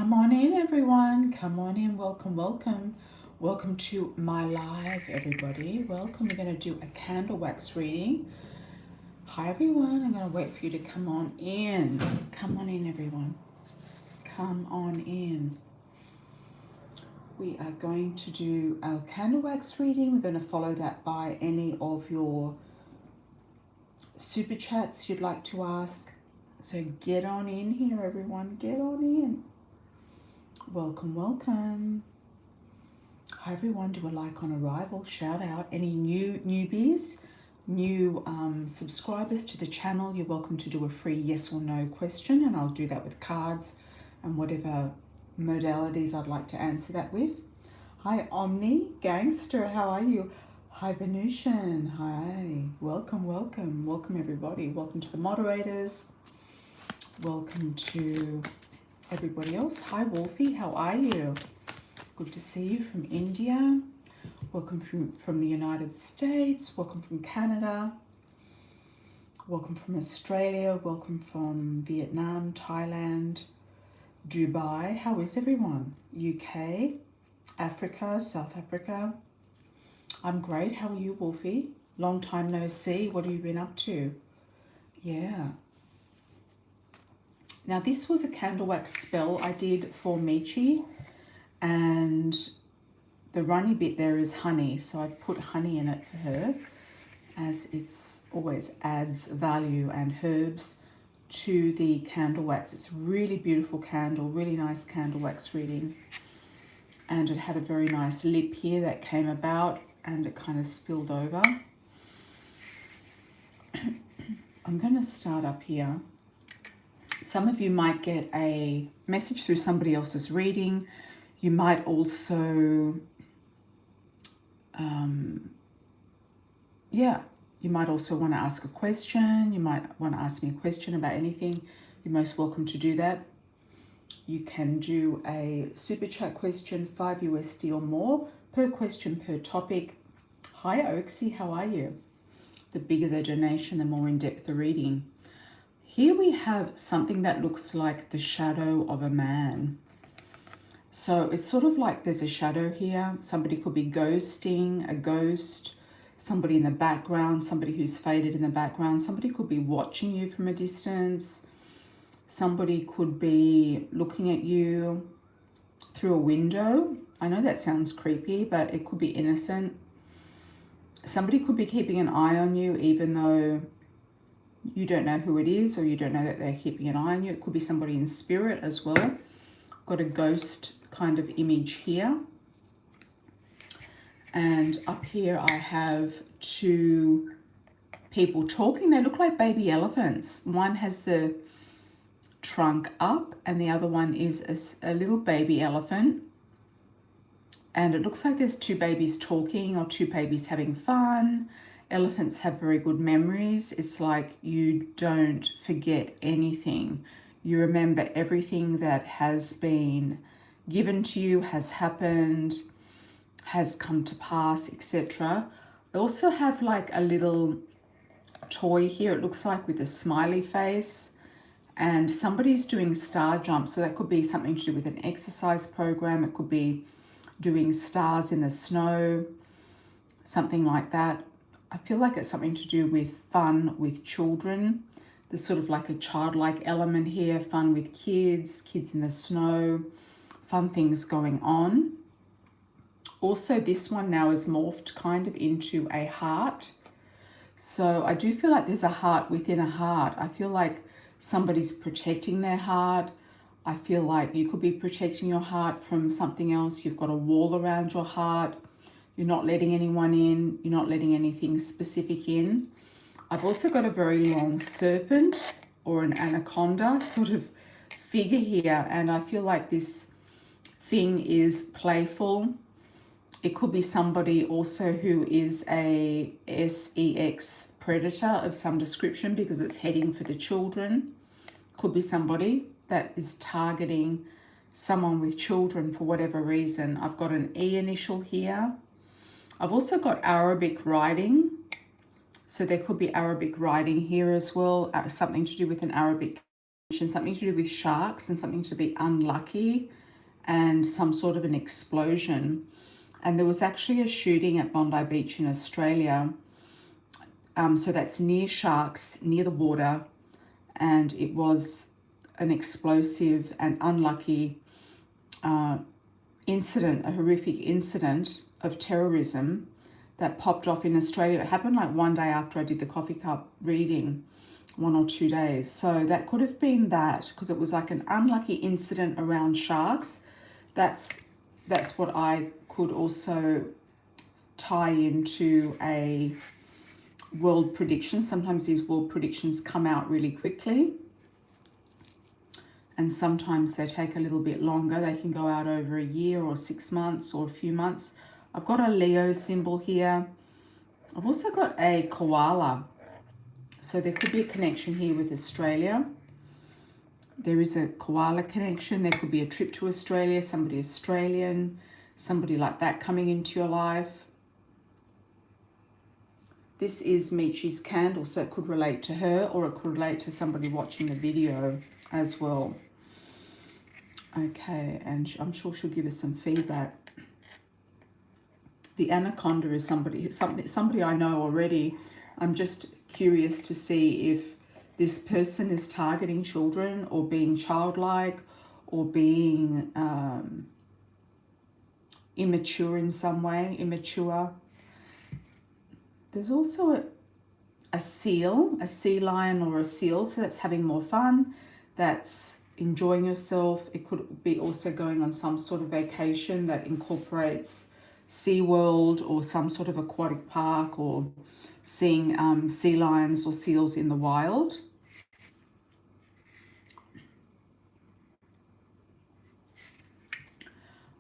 Come on in, everyone. Come on in. Welcome, welcome. Welcome to my live, everybody. Welcome. We're going to do a candle wax reading. Hi, everyone. I'm going to wait for you to come on in. Come on in, everyone. Come on in. We are going to do our candle wax reading. We're going to follow that by any of your super chats you'd like to ask. So get on in here, everyone. Get on in. Welcome, welcome. Hi, everyone. Do a like on arrival. Shout out any newbies, new subscribers to the channel. You're welcome to do a free yes or no question, and I'll do that with cards and whatever modalities I'd like to answer that with. Hi, Omni Gangster. How are you? Hi, Venusian. Hi. Welcome, welcome. Welcome, everybody. Welcome to the moderators. Welcome to everybody else. Hi, Wolfie. How are you? Good to see you from India. Welcome from the United States. Welcome from Canada. Welcome from Australia. Welcome from Vietnam, Thailand, Dubai. How is everyone? UK, Africa, South Africa. I'm great. How are you, Wolfie? Long time no see. What have you been up to? Yeah. Now, this was a candle wax spell I did for Michi, and the runny bit there is honey. So I put honey in it for her, as it's always adds value and herbs to the candle wax. It's a really beautiful candle, really nice candle wax reading. And it had a very nice lip here that came about, and it kind of spilled over. I'm going to start up here. Some of you might get a message through somebody else's reading. You might also, you might also want to ask a question. You might want to ask me a question about anything. You're most welcome to do that. You can do a super chat question, 5 USD or more per question per topic. Hi, Oaksy, how are you? The bigger the donation, the more in depth the reading. Here we have something that looks like the shadow of a man. So it's sort of like there's a shadow here. Somebody could be ghosting, a ghost, somebody in the background, somebody who's faded in the background. Somebody could be watching you from a distance. Somebody could be looking at you through a window. I know that sounds creepy, but it could be innocent. Somebody could be keeping an eye on you even though you don't know who it is, or you don't know that they're keeping an eye on you. It could be somebody in spirit as well. Got a ghost kind of image here. And up here I have two people talking. They look like baby elephants. One has the trunk up and the other one is a little baby elephant. And it looks like there's two babies talking or two babies having fun. Elephants have very good memories. It's like you don't forget anything. You remember everything that has been given to you, has happened, has come to pass, etc. I also have like a little toy here. It looks like with a smiley face, and somebody's doing star jumps. So that could be something to do with an exercise program. It could be doing stars in the snow, something like that. I feel like it's something to do with fun with children. There's sort of like a childlike element here, fun with kids, kids in the snow, fun things going on. Also, this one now is morphed kind of into a heart. So I do feel like there's a heart within a heart. I feel like somebody's protecting their heart. I feel like you could be protecting your heart from something else. You've got a wall around your heart. You're not letting anyone in. You're not letting anything specific in. I've also got a very long serpent or an anaconda sort of figure here. And I feel like this thing is playful. It could be somebody also who is a sex predator of some description because it's heading for the children. Could be somebody that is targeting someone with children for whatever reason. I've got an E initial here. I've also got Arabic writing. So there could be Arabic writing here as well, something to do with an Arabic something to do with sharks and something to be unlucky and some sort of an explosion. And there was actually a shooting at Bondi Beach in Australia. So that's near sharks, near the water, and it was an explosive and unlucky incident, a horrific incident of terrorism that popped off in Australia. It happened like one day after I did the coffee cup reading, 1 or 2 days. So that could have been that, because it was like an unlucky incident around sharks. That's what I could also tie into a world prediction. Sometimes these world predictions come out really quickly, and sometimes they take a little bit longer. They can go out over a year or 6 months or a few months. I've got a Leo symbol here. I've also got a koala. So there could be a connection here with Australia. There is a koala connection. There could be a trip to Australia, somebody Australian, somebody like that coming into your life. This is Michi's candle, so it could relate to her, or it could relate to somebody watching the video as well. Okay, and I'm sure she'll give us some feedback. The anaconda is somebody I know already. I'm just curious to see if this person is targeting children or being childlike or being immature in some way, immature. There's also a seal, a sea lion or a seal, so that's having more fun, that's enjoying yourself. It could be also going on some sort of vacation that incorporates SeaWorld or some sort of aquatic park, or seeing sea lions or seals in the wild.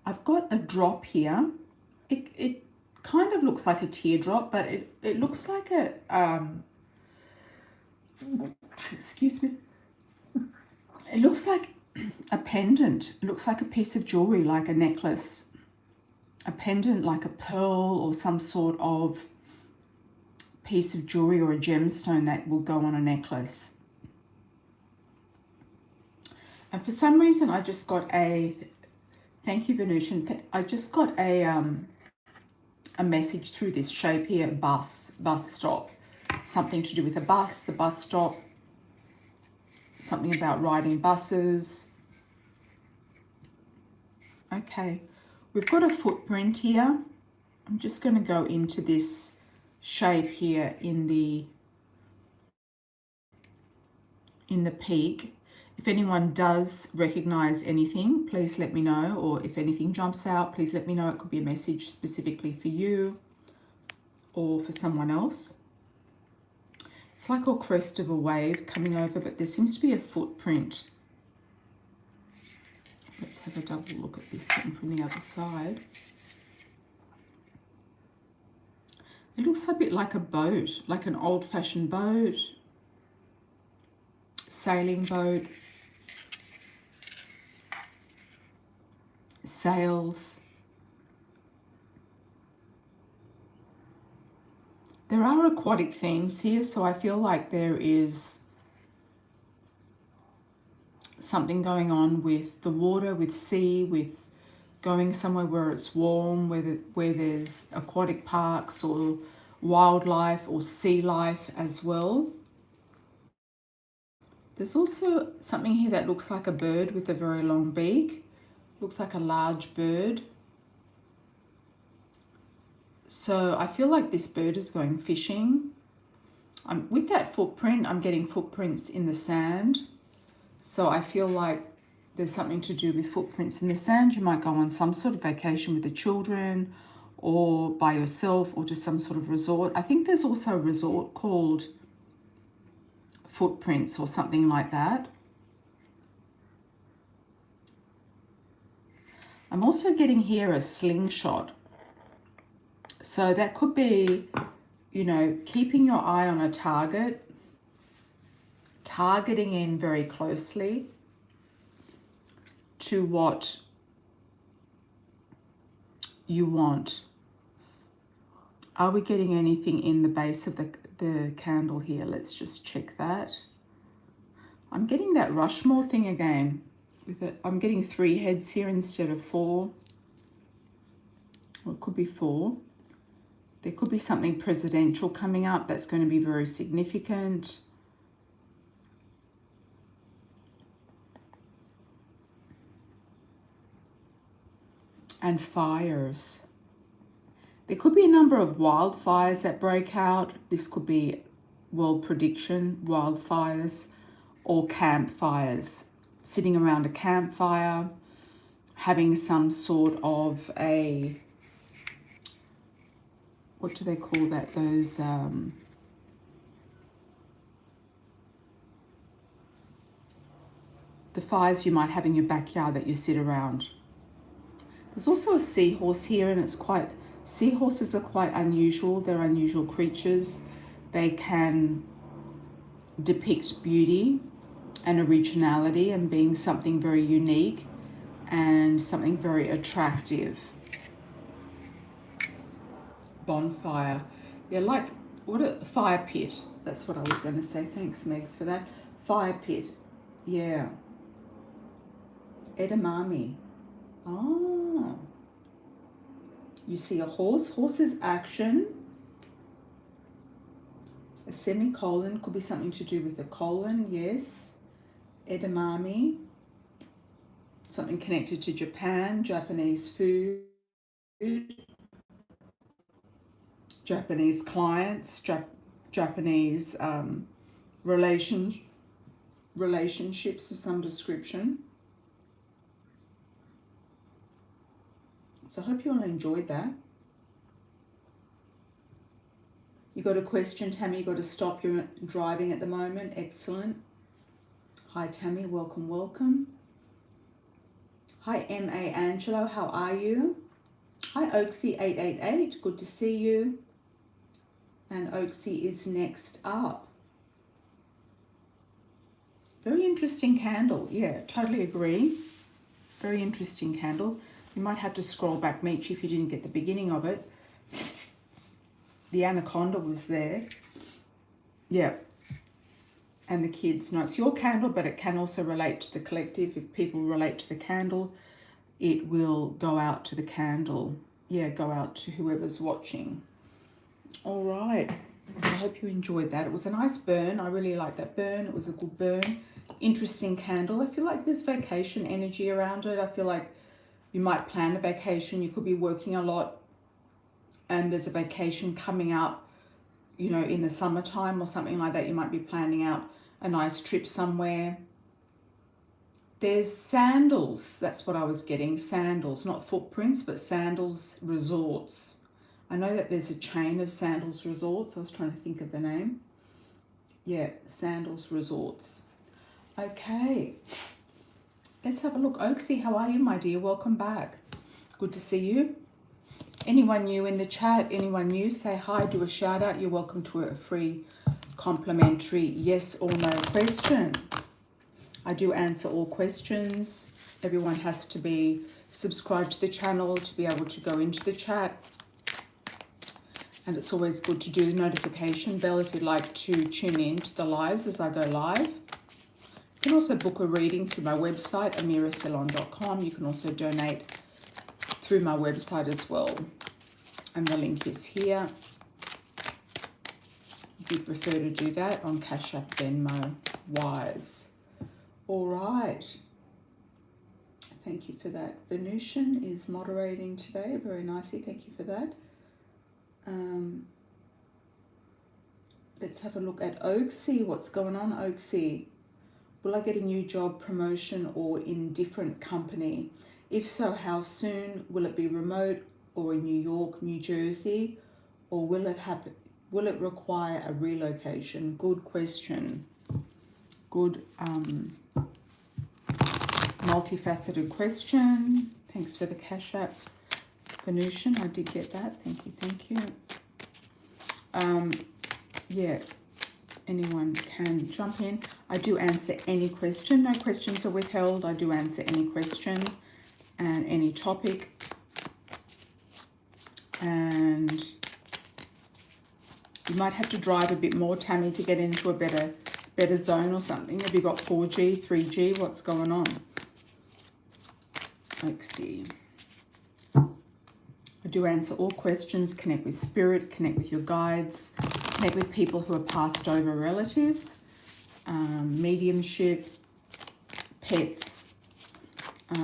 I've got a drop here. It kind of looks like a teardrop, but it looks like a excuse me. It looks like a pendant. It looks like a piece of jewelry, like a necklace. A pendant, like a pearl or some sort of piece of jewelry or a gemstone that will go on a necklace. And for some reason, I just got a, thank you, Venusian. I just got a message through this shape here, bus stop. Something to do with a bus, the bus stop. Something about riding buses. Okay, we've got a footprint here. I'm just going to go into this shape here in the peak. If anyone does recognize anything, please let me know, or if anything jumps out, please let me know. It could be a message specifically for you or for someone else. It's like a crest of a wave coming over, but there seems to be a footprint. Let's have a double look at this one from the other side. It looks a bit like a boat, like an old-fashioned boat, sailing boat, sails. There are aquatic themes here, so I feel like there is something going on with the water, with sea, with going somewhere where it's warm, where there's aquatic parks or wildlife or sea life as well. There's also something here that looks like a bird with a very long beak. Looks like a large bird. So I feel like this bird is going fishing. With that footprint, I'm getting footprints in the sand. So I feel like there's something to do with footprints in the sand. You might go on some sort of vacation with the children or by yourself or just some sort of resort. I think there's also a resort called Footprints or something like that. I'm also getting here a slingshot. So that could be, you know, keeping your eye on a target, targeting in very closely to what you want. Are we getting anything in the base of the candle here? Let's just check that. I'm getting that Rushmore thing again. With it, I'm getting 3 heads here instead of 4. Or it could be 4. There could be something presidential coming up that's going to be very significant. And fires. There could be a number of wildfires that break out. This could be world prediction, wildfires, or campfires. Sitting around a campfire, having some sort of a, what do they call that? Those, the fires you might have in your backyard that you sit around. There's also a seahorse here, and it's quite, seahorses are quite unusual. They're unusual creatures. They can depict beauty and originality and being something very unique and something very attractive. Bonfire. Yeah, like, what a fire pit. That's what I was going to say. Thanks, Megs, for that. Fire pit. Yeah. Edamame. Oh. You see a horse. Horse is action. A semicolon could be something to do with a colon, yes. Edamame. Something connected to Japan, Japanese food, Japanese clients, Japanese relationships of some description. So I hope you all enjoyed that. You got a question, Tammy? You got to stop your driving at the moment. Excellent. Hi, Tammy. Welcome, welcome. Hi, M.A. Angelo. How are you? Hi, Oaksy888. Good to see you. And Oaksy is next up. Very interesting candle. Yeah, totally agree. Very interesting candle. You might have to scroll back, Meech, if you didn't get the beginning of it. The anaconda was there. Yeah. And the kids. No, it's your candle, but it can also relate to the collective. If people relate to the candle, it will go out to the candle. Yeah, go out to whoever's watching. All right. So I hope you enjoyed that. It was a nice burn. I really like that burn. It was a good burn. Interesting candle. I feel like there's vacation energy around it. I feel like you might plan a vacation. You could be working a lot and there's a vacation coming up, you know, in the summertime or something like that. You might be planning out a nice trip somewhere. There's sandals. That's what I was getting. Sandals, not footprints, but sandals resorts. I know that there's a chain of sandals resorts. I was trying to think of the name. Yeah, sandals resorts. Okay. Let's have a look. Oaksy, how are you, my dear? Welcome back. Good to see you. Anyone new in the chat? Anyone new? Say hi, do a shout out. You're welcome to a free complimentary yes or no question. I do answer all questions. Everyone has to be subscribed to the channel to be able to go into the chat. And it's always good to do the notification bell if you'd like to tune in to the lives as I go live. You can also book a reading through my website, amiracelon.com. You can also donate through my website as well. And the link is here. If you prefer to do that on Cash App, Venmo, Wise. All right. Thank you for that. Venusian is moderating today very nicely. Thank you for that. Let's have a look at Oaksy. What's going on, Oaksy? Will I get a new job, promotion, or in different company? If so, how soon? Will it be remote or in New York, New Jersey? Or will it happen? Will it require a relocation? Good question. Good multifaceted question. Thanks for the Cash App, Venusian. I did get that. Thank you, thank you. Yeah, anyone can jump in. I do answer any question. No questions are withheld. I do answer any question and any topic. And you might have to drive a bit more, Tammy, to get into a better better zone or something? Have you got 4G, 3G? What's going on? Let's see. I do answer all questions. Connect with spirit, connect with your guides, connect with people who are passed over relatives, mediumship, pets,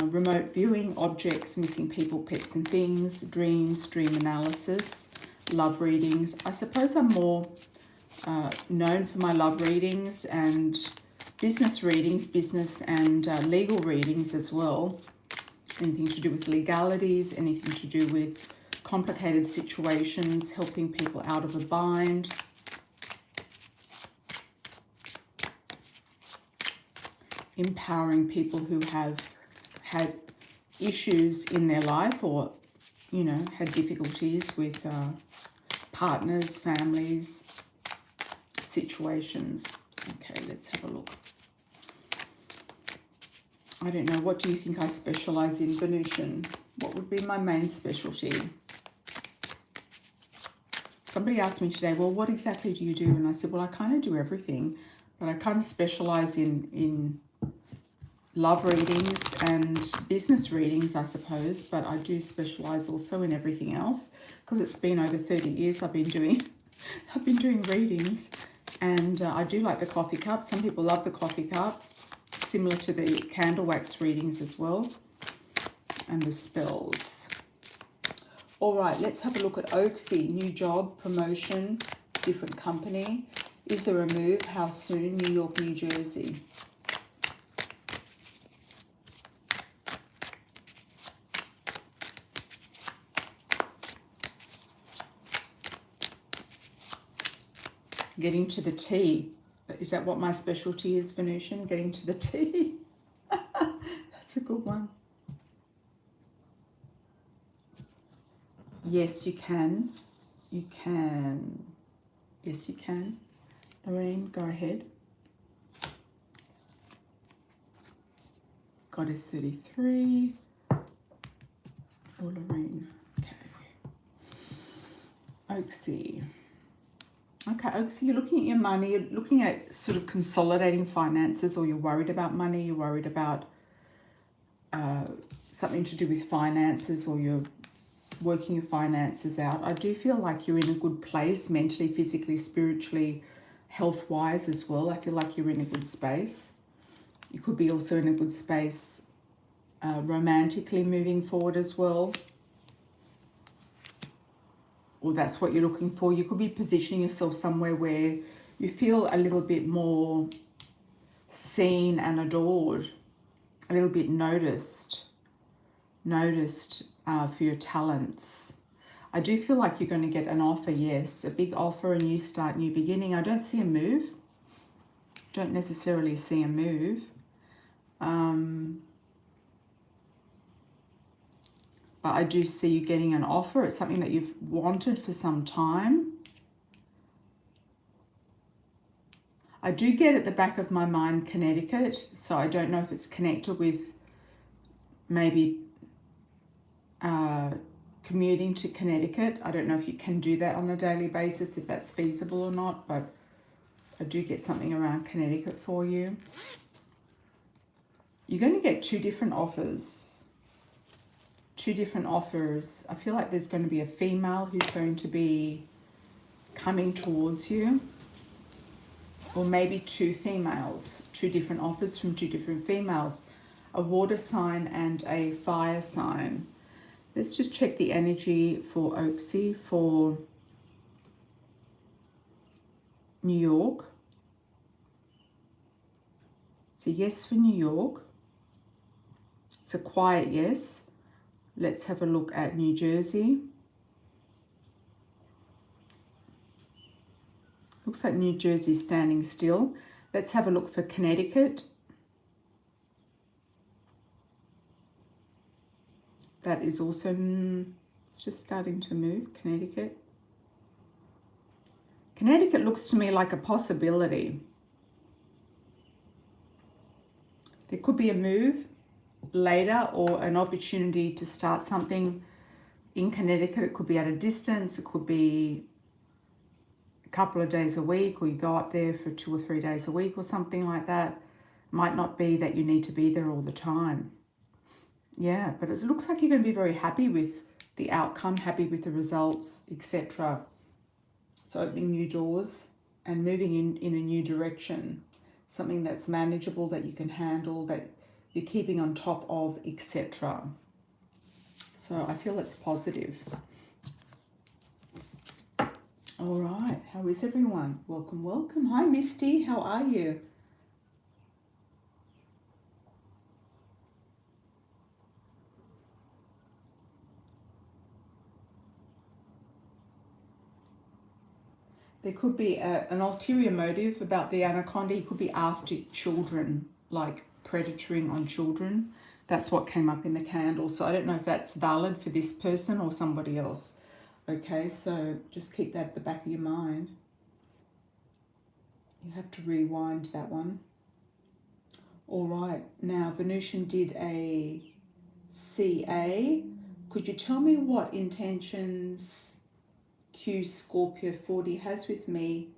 remote viewing, objects, missing people, pets and things, dreams, dream analysis, love readings. I suppose I'm more known for my love readings and business readings, business and legal readings as well. Anything to do with legalities, anything to do with complicated situations, helping people out of a bind. Empowering people who have had issues in their life or, you know, had difficulties with partners, families, situations. Okay, let's have a look. I don't know, what do you think I specialise in, Venusian? What would be my main specialty? Somebody asked me today, well, what exactly do you do? And I said, well, I kind of do everything, but I kind of specialise in love readings and business readings, I suppose, but I do specialise also in everything else because it's been over 30 years I've been doing readings, and I do like the coffee cup. Some people love the coffee cup, similar to the candle wax readings as well, and the spells. All right, let's have a look at Oaksy. New job, promotion, different company. Is there a move? How soon? New York, New Jersey. Getting to the T. Is that what my specialty is, Venusian? Getting to the T? That's a good one. Yes, you can. You can. Yes, you can. Lorraine, go ahead. Goddess 33. Oh, Lorraine. Okay. Oaksy. Okay, Oaksy, you're looking at your money, you're looking at sort of consolidating finances, or you're worried about money, you're worried about something to do with finances, or you're working your finances out. I do feel like you're in a good place mentally, physically, spiritually, health-wise as well. I feel like you're in a good space. You could be also in a good space romantically moving forward as well. Or that's what you're looking for. You could be positioning yourself somewhere where you feel a little bit more seen and adored, a little bit noticed for your talents. I do feel like you're going to get an offer, yes, a big offer, a new start, new beginning. I don't see a move. Don't necessarily see a move. But I do see you getting an offer. It's something that you've wanted for some time. I do get at the back of my mind Connecticut, so I don't know if it's connected with maybe commuting to Connecticut. I don't know if you can do that on a daily basis, if that's feasible or not, but I do get something around Connecticut for you. You're going to get two different offers. Two different offers. I feel like there's going to be a female who's going to be coming towards you, or maybe two females, two different offers from two different females, a water sign and a fire sign. Let's just check the energy for Oaksy for New York. It's a yes for New York. It's a quiet yes. Let's have a look at New Jersey. Looks like New Jersey's standing still. Let's have a look for Connecticut. That is also, it's just starting to move, Connecticut. Connecticut looks to me like a possibility. There could be a move later or an opportunity to start something in Connecticut. It could be at a distance. It could be a couple of days a week, or you go up there for 2 or 3 days a week or something like that. Might not be that you need to be there all the time. Yeah, but it looks like you're going to be very happy with the outcome, happy with the results, etc. It's opening new doors and moving in a new direction. Something that's manageable, that you can handle, that you're keeping on top of, etc. So I feel it's positive. All right, how is everyone? Welcome, welcome. Hi, Misty, how are you? There could be an ulterior motive about the anaconda. He could be after children, like predatoring on children. That's what came up in the candle. So I don't know if that's valid for this person or somebody else. Okay, so just keep that at the back of your mind. You have to rewind that one. All right, now Venusian did a CA. Could you tell me what intentions Q Scorpio 40 has with me,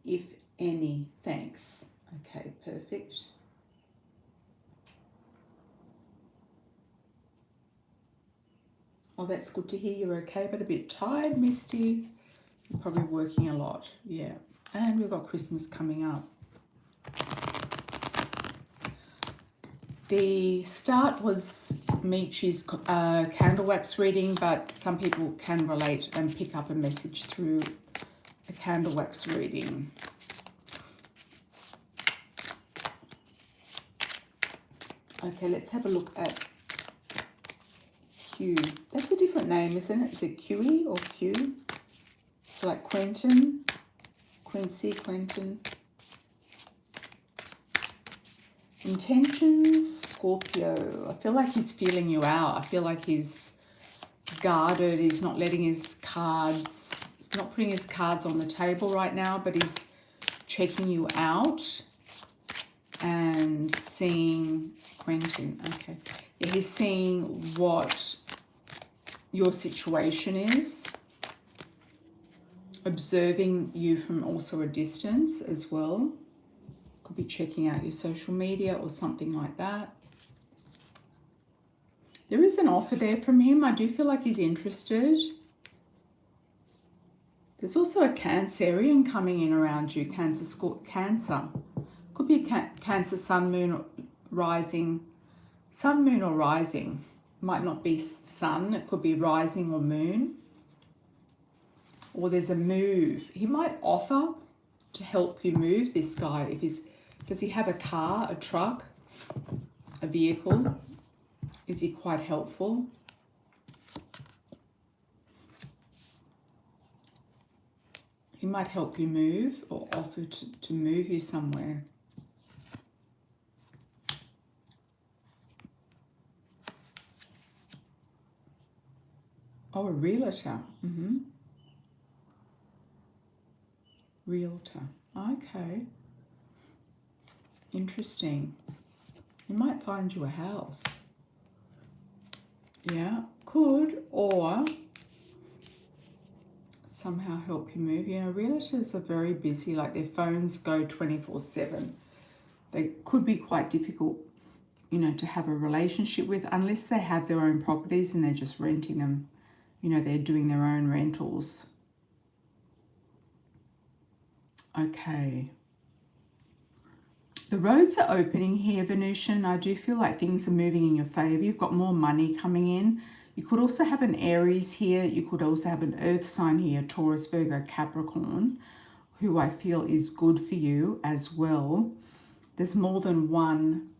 if any? Thanks. Okay, perfect. Oh, that's good to hear you're okay, but a bit tired, Misty. You're probably working a lot. Yeah. And we've got Christmas coming up. The start was Michi's candle wax reading, but some people can relate and pick up a message through a candle wax reading. Okay, let's have a look at Q. That's a different name, isn't it? Is it QE or Q? It's like Quentin, Quincy, Quentin. Intentions, Scorpio. I feel like he's feeling you out. I feel like he's guarded. He's not letting his cards, not putting his cards on the table right now, but he's checking you out and seeing Quentin. Okay. Yeah, he's seeing what your situation is, observing you from also a distance as well. Could be checking out your social media or something like that. There is an offer there from him. I do feel like he's interested. There's also a Cancerian coming in around you. Cancer. Could be a Cancer sun, moon, rising. Sun, moon or rising. Might not be sun. It could be rising or moon. Or there's a move. He might offer to help you move, this guy. If he's, does he have a car, a truck, a vehicle? Is he quite helpful? He might help you move or offer to move you somewhere. Oh, a realtor. Realtor. Okay. Interesting. He might find you a house. Yeah, could. Or somehow help you move. You know, realtors are very busy. Like their phones go 24/7. They could be quite difficult, you know, to have a relationship with unless they have their own properties and they're just renting them. You know, they're doing their own rentals. Okay. The roads are opening here, Venusian. I do feel like things are moving in your favor. You've got more money coming in. You could also have an Aries here. You could also have an earth sign here, Taurus, Virgo, Capricorn, who I feel is good for you as well. There's more than one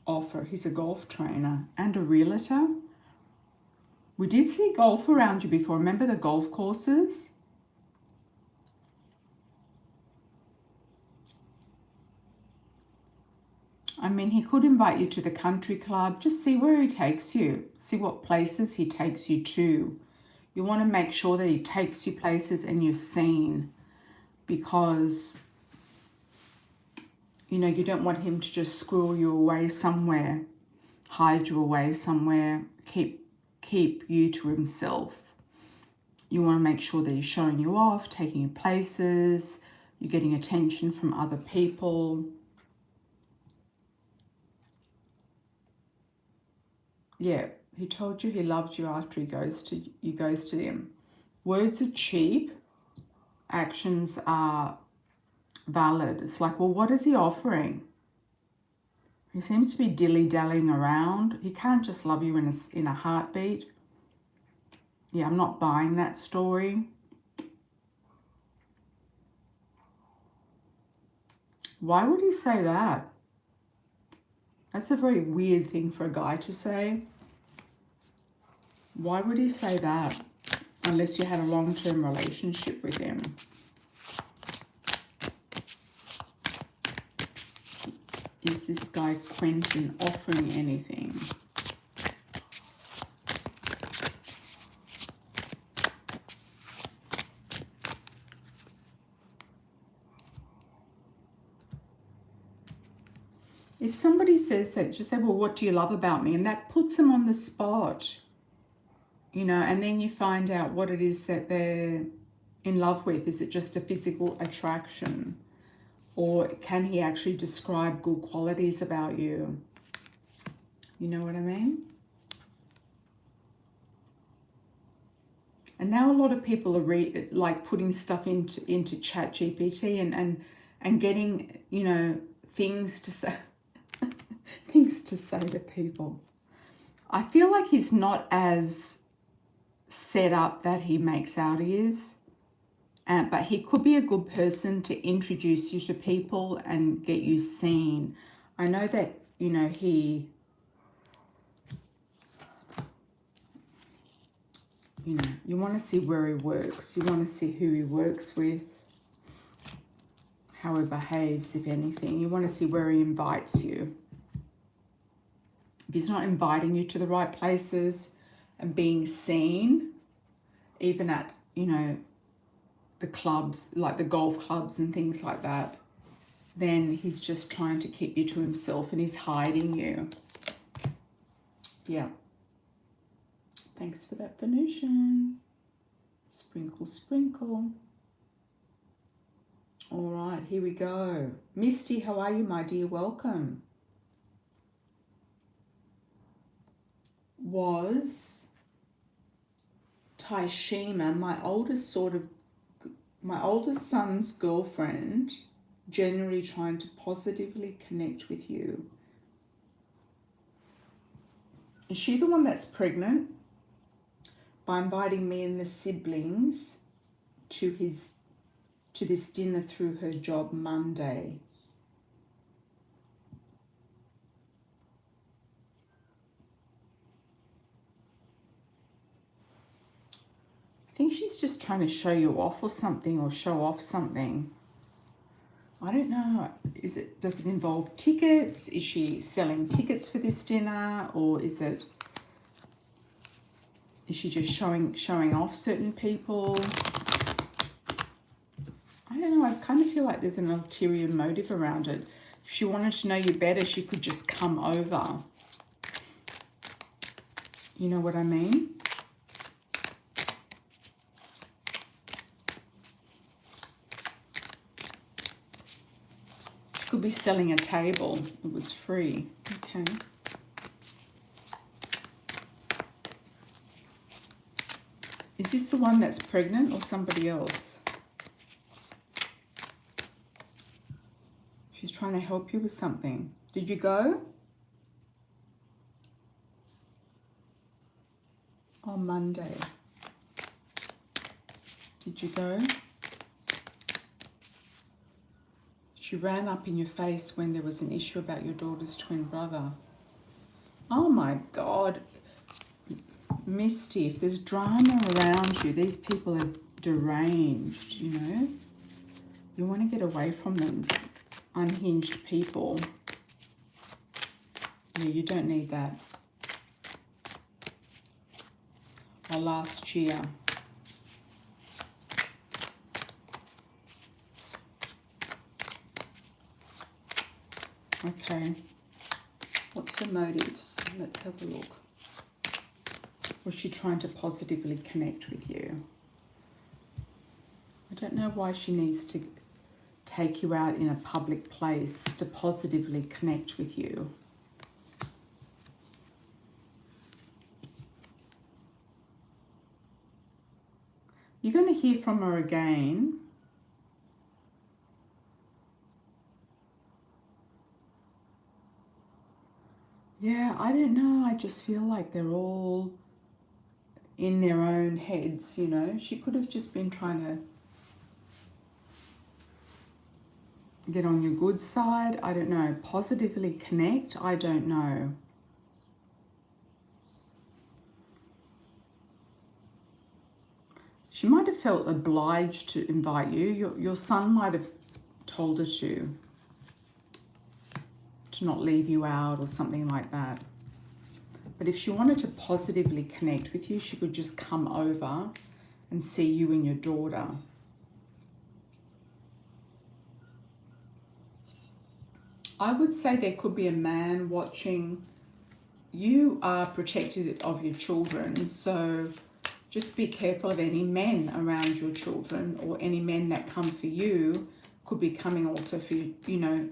offer. He's a golf trainer and a realtor. We did see golf around you before. Remember the golf courses? I mean, he could invite you to the country club. Just see where he takes you. See what places he takes you to. You want to make sure that he takes you places and you're seen, because, you know, you don't want him to just squirrel you away somewhere, hide you away somewhere, keep you to himself. You want to make sure that he's showing you off, taking you places, you're getting attention from other people. Yeah, he told you he loved you after he goes to him. Words are cheap, actions are valid. It's like, well, what is he offering? He seems to be dilly-dallying around. He can't just love you in a heartbeat. Yeah, I'm not buying that story. Why would he say that? That's a very weird thing for a guy to say. Why would he say that? Unless you had a long-term relationship with him. Is this guy Quentin offering anything? If somebody says that, just say, well, what do you love about me? And that puts them on the spot, you know, and then you find out what it is that they're in love with. Is it just a physical attraction? Or can he actually describe good qualities about you? You know what I mean? And now a lot of people are putting stuff into ChatGPT and getting, you know, things to say. Things to say to people. I feel like he's not as set up that he makes out he is. But he could be a good person to introduce you to people and get you seen. I know that, you know, you want to see where he works. You want to see who he works with, how he behaves, if anything. You want to see where he invites you. If he's not inviting you to the right places and being seen, even at, you know, the clubs, like the golf clubs and things like that, then he's just trying to keep you to himself and he's hiding you. Yeah. Thanks for that, Venusian. Sprinkle, sprinkle. All right, here we go. Misty, how are you, my dear? Welcome. Was Taishima, my oldest son's girlfriend, generally trying to positively connect with you? Is she the one that's pregnant by inviting me and the siblings to this dinner through her job Monday? I think she's just trying to show you off or something, or show off something. I don't know. Does it involve tickets? Is she selling tickets for this dinner, or is she just showing off certain people? I don't know. I kind of feel like there's an ulterior motive around it. If she wanted to know you better, she could just come over. You know what I mean? She could be selling a table. It was free. Okay. Is this the one that's pregnant or somebody else? She's trying to help you with something. Did you go? On Monday. Did you go? She ran up in your face when there was an issue about your daughter's twin brother. Oh my God. Misty, if there's drama around you, these people are deranged, you know? You want to get away from them. Unhinged people. Yeah, you don't need that. Or last year. Okay. What's her motives? Let's have a look. Was she trying to positively connect with you? don't know why she needs to take you out in a public place to positively connect with you. You're going to hear from her again. Yeah, I don't know. I just feel like they're all in their own heads, you know. She could have just been trying to get on your good side. I don't know. Positively connect. I don't know. She might have felt obliged to invite you. Your son might have told her to not leave you out or something like that. But if she wanted to positively connect with you, she could just come over and see you and your daughter. I would say there could be a man watching. You are protected of your children, so just be careful of any men around your children, or any men that come for you could be coming also for you, you know,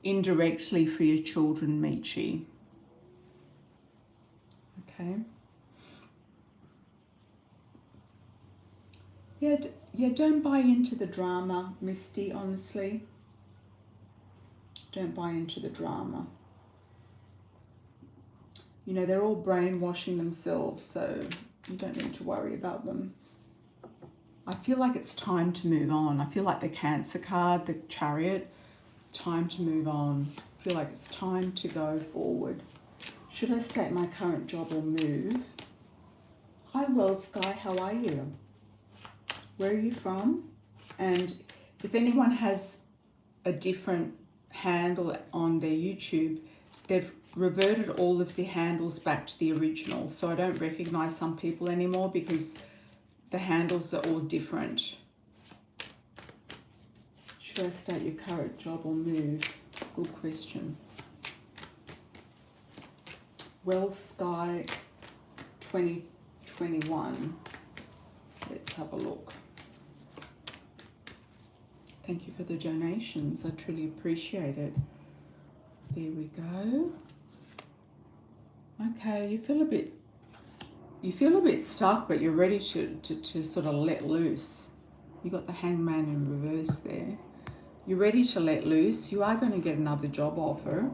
indirectly for your children, Michi. Okay. Yeah, don't buy into the drama, Misty, honestly. Don't buy into the drama. You know, they're all brainwashing themselves, so you don't need to worry about them. I feel like it's time to move on. I feel like the Cancer card, the Chariot, it's time to move on. I feel like it's time to go forward. Should I stay at my current job or move? Hi, Well Sky, how are you? Where are you from? And if anyone has a different handle on their YouTube, they've reverted all of the handles back to the original. So I don't recognize some people anymore because the handles are all different. Should I start your current job or move? Good question. Well Sky 2021. Let's have a look. Thank you for the donations. I truly appreciate it. There we go. Okay, you feel a bit stuck, but you're ready to sort of let loose. You got the Hangman in reverse there. You're ready to let loose. You are going to get another job offer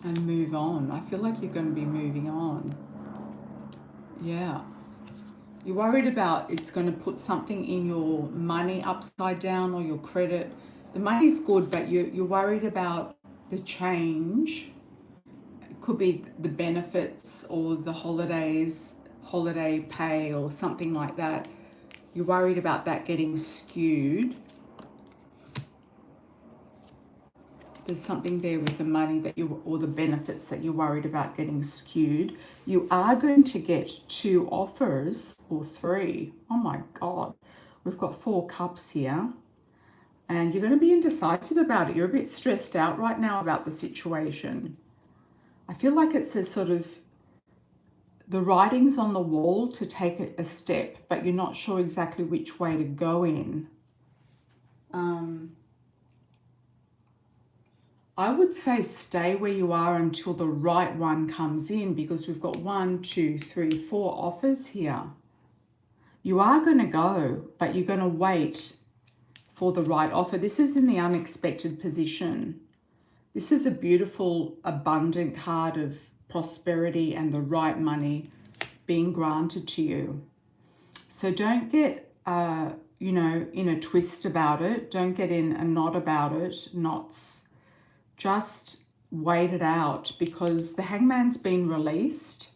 and move on. I feel like you're going to be moving on. Yeah. You're worried about it's going to put something in your money upside down or your credit. The money's good, but you're worried about the change. It could be the benefits or the holidays, holiday pay or something like that. You're worried about that getting skewed. There's something there with the money that or the benefits that you're worried about getting skewed. You are going to get 2 offers or 3. Oh my God. We've got 4 cups here. And you're going to be indecisive about it. You're a bit stressed out right now about the situation. I feel like it's a sort of, the writing's on the wall to take a step, but you're not sure exactly which way to go in. I would say stay where you are until the right one comes in, because we've got 1, 2, 3, 4 offers here. You are going to go, but you're going to wait for the right offer. This is in the unexpected position. This is a beautiful, abundant card of prosperity and the right money being granted to you. So don't get, you know, in a twist about it. Don't get in a knot about it, knots. Just wait it out, because the Hangman's been released.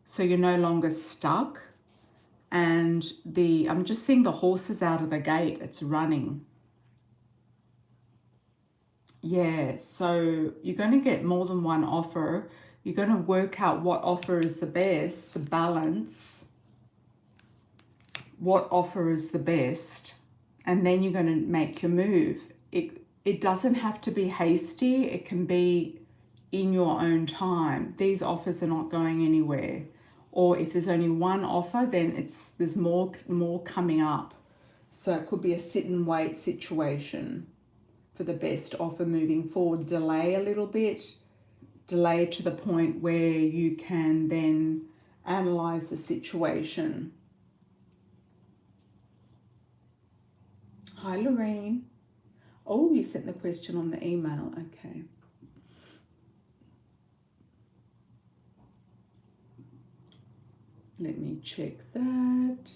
So you're no longer stuck. And I'm just seeing the horses out of the gate. It's running. Yeah, so you're going to get more than one offer. You're going to work out what offer is the best, the balance. What offer is the best. And then you're going to make your move. It doesn't have to be hasty. It can be in your own time. These offers are not going anywhere. Or if there's only one offer, then there's more coming up. So it could be a sit and wait situation for the best offer moving forward. Delay a little bit, delay to the point where you can then analyze the situation. Hi, Lorraine. Oh, you sent the question on the email. Okay. Let me check that.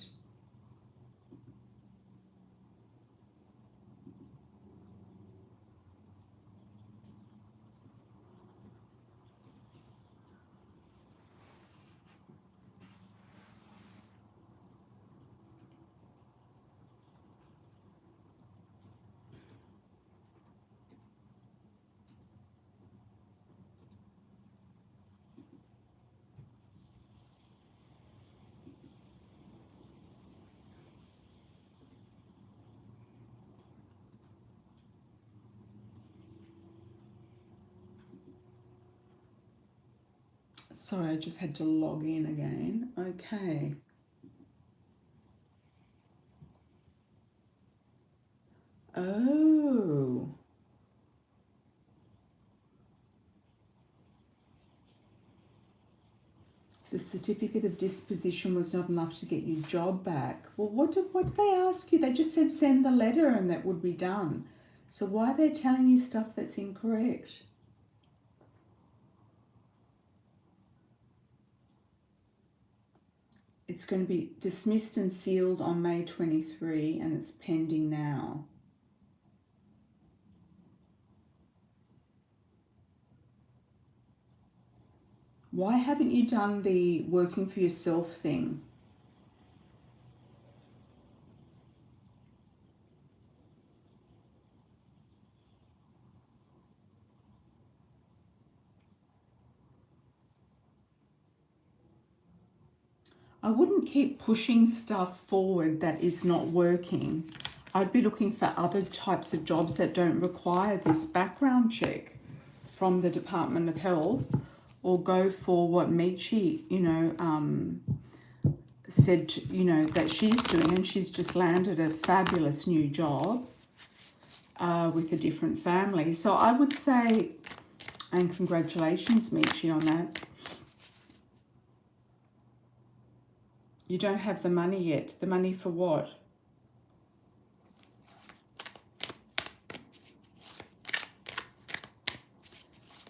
Sorry, I just had to log in again. Okay. Oh. The certificate of disposition was not enough to get your job back. Well, what did they ask you? They just said send the letter and that would be done. So why are they telling you stuff that's incorrect? It's going to be dismissed and sealed on May 23 and it's pending now. Why haven't you done the working for yourself thing? I wouldn't keep pushing stuff forward that is not working. I'd be looking for other types of jobs that don't require this background check from the Department of Health, or go for what Michi, said, that she's doing, and she's just landed a fabulous new job with a different family. So I would say, and congratulations, Michi, on that. You don't have the money yet. The money for what?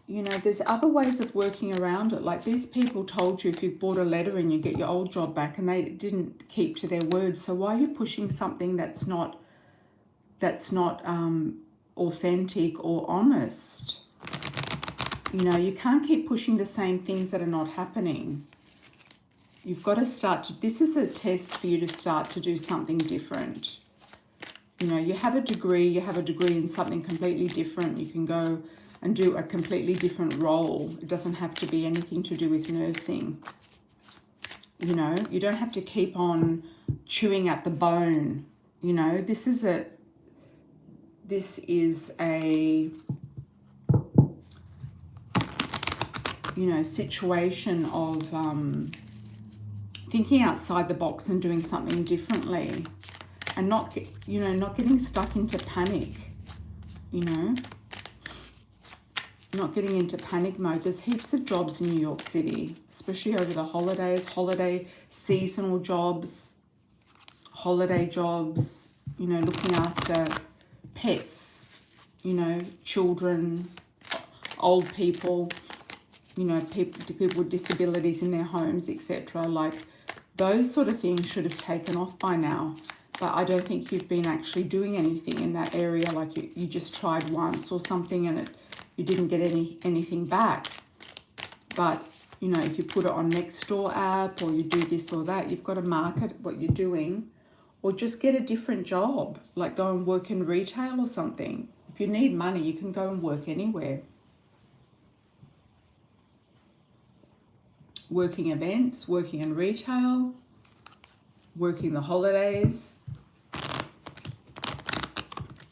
There's other ways of working around it. Like these people told you if you bought a letter and you get your old job back, and they didn't keep to their word. So why are you pushing something that's not authentic or honest? You can't keep pushing the same things that are not happening. You've got to start to, this is a test for you to start to do something different. You have a degree in something completely different. You can go and do a completely different role. It doesn't have to be anything to do with nursing. You don't have to keep on chewing at the bone. This is a situation of thinking outside the box and doing something differently, and not getting stuck into panic, not getting into panic mode. There's heaps of jobs in New York City, especially over the holidays, seasonal jobs, holiday jobs, looking after pets, children, old people, people with disabilities in their homes, etc. Like those sort of things should have taken off by now. But I don't think you've been actually doing anything in that area. Like you just tried once or something and you didn't get anything back. But, if you put it on Nextdoor app or you do this or that, you've got to market what you're doing, or just get a different job, like go and work in retail or something. If you need money, you can go and work anywhere. Working events, working in retail, working the holidays,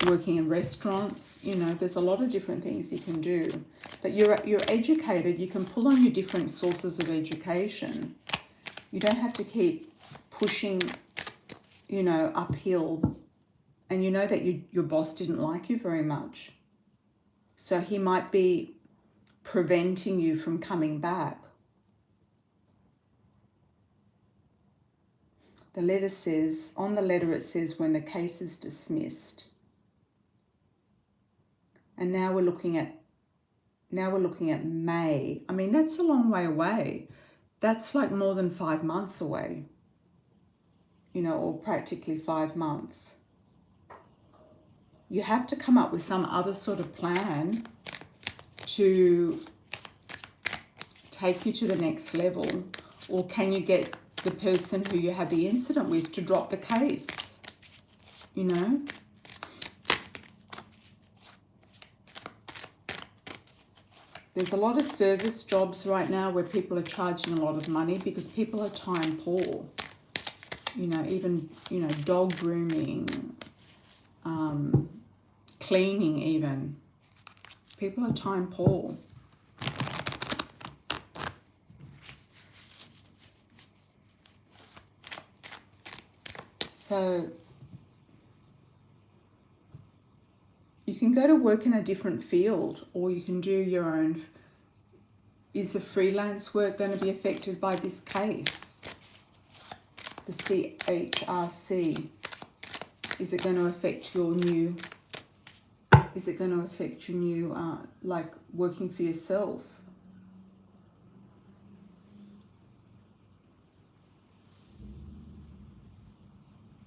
working in restaurants. There's a lot of different things you can do. But you're educated, you can pull on your different sources of education You don't have to keep pushing, you know, uphill. And you know that your boss didn't like you very much. So he might be preventing you from coming back. The letter says, on the letter it says, when the case is dismissed. And now we're looking at May. I mean, that's a long way away. That's like more than 5 months away. You know, or practically 5 months. You have to come up with some other sort of plan to take you to the next level. Or can you get the person who you had the incident with to drop the case? You know? There's a lot of service jobs right now where people are charging a lot of money because people are time poor. You know, even, you know, dog grooming, cleaning even. People are time poor. So you can go to work in a different field, or you can do your own. Is the freelance work going to be affected by this case? The CHRC. Is it going to affect your new, like working for yourself?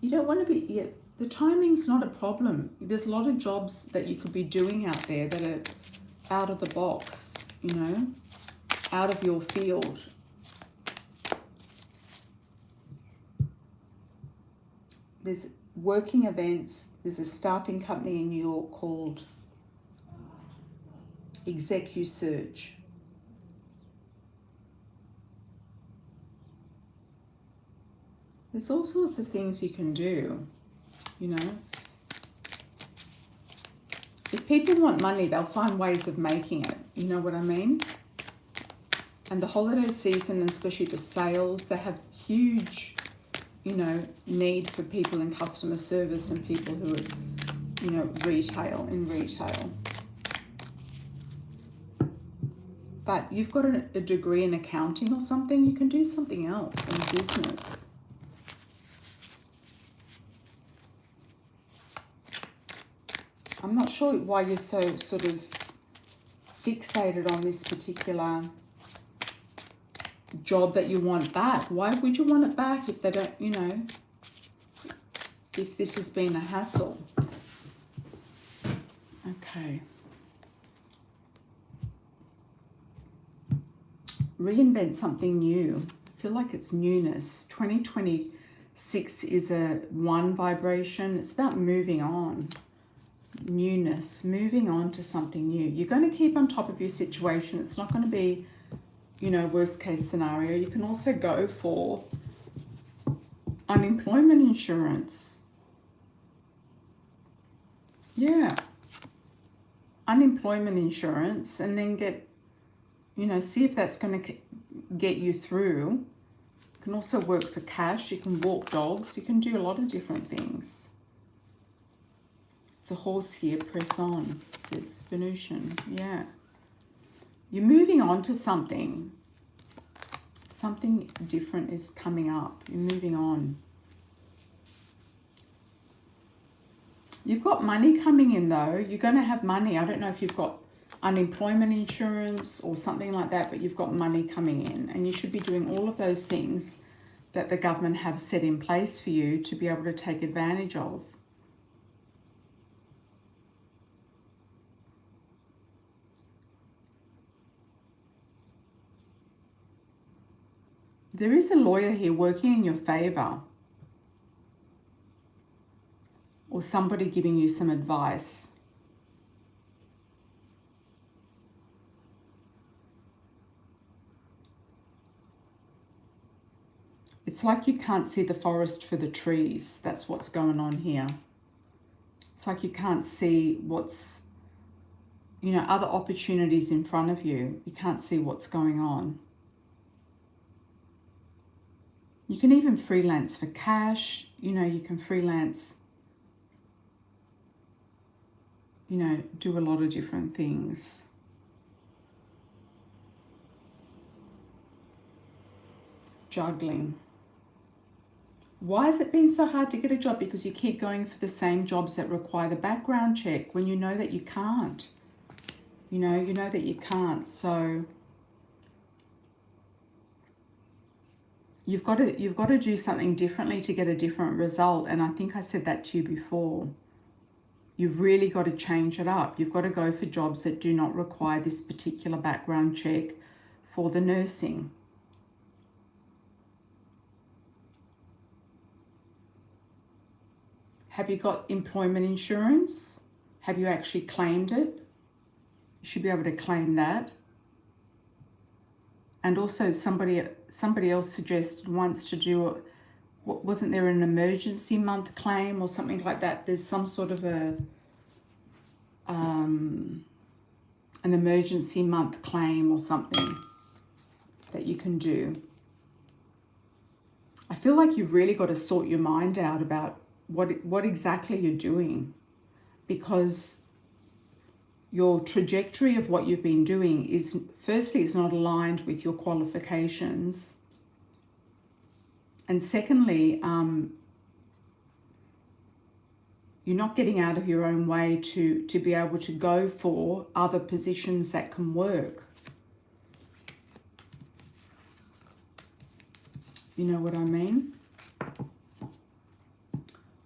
You don't want to be, yeah, the timing's not a problem. There's a lot of jobs that you could be doing out there that are out of the box, you know, out of your field. There's working events. There's a staffing company in New York called EnQuIRE. There's all sorts of things you can do, you know. If people want money, they'll find ways of making it, you know what I mean? And the holiday season, especially the sales, they have huge, you know, need for people in customer service and people who are, you know, retail. But you've got a degree in accounting or something, you can do something else in business. I'm not sure why you're so sort of fixated on this particular job that you want back. Why would you want it back if they don't, you know, if this has been a hassle? Okay. Reinvent something new. I feel like it's newness. 2026 is a 1 vibration. It's about moving on. Newness, moving on to something new. You're going to keep on top of your situation. It's not going to be, you know, worst case scenario. You can also go for unemployment insurance. Yeah. Unemployment insurance, and then get, you know, see if that's going to get you through. You can also work for cash. You can walk dogs. You can do a lot of different things. It's a horse here, press on, says Venusian. Yeah. You're moving on to something. Something different is coming up. You're moving on. You've got money coming in though. You're going to have money. I don't know if you've got unemployment insurance or something like that, but you've got money coming in. And you should be doing all of those things that the government have set in place for you to be able to take advantage of. There is a lawyer here working in your favor, or somebody giving you some advice. It's like you can't see the forest for the trees. That's what's going on here. It's like you can't see what's, you know, other opportunities in front of you. You can't see what's going on. You can even freelance for cash. You know, you can freelance, you know, do a lot of different things. Juggling. Why has it been so hard to get a job? Because you keep going for the same jobs that require the background check when you know that you can't. You know that you can't. So you've got to do something differently to get a different result. And I think I said that to you before. You've really got to change it up. You've got to go for jobs that do not require this particular background check for the nursing. Have you got employment insurance? Have you actually claimed it? You should be able to claim that. And also somebody else suggested once to do, wasn't there an emergency month claim or something like that? There's some sort of an emergency month claim or something that you can do. I feel like you've really got to sort your mind out about what exactly you're doing, because your trajectory of what you've been doing is, firstly, it's not aligned with your qualifications. And secondly, you're not getting out of your own way to be able to go for other positions that can work. You know what I mean?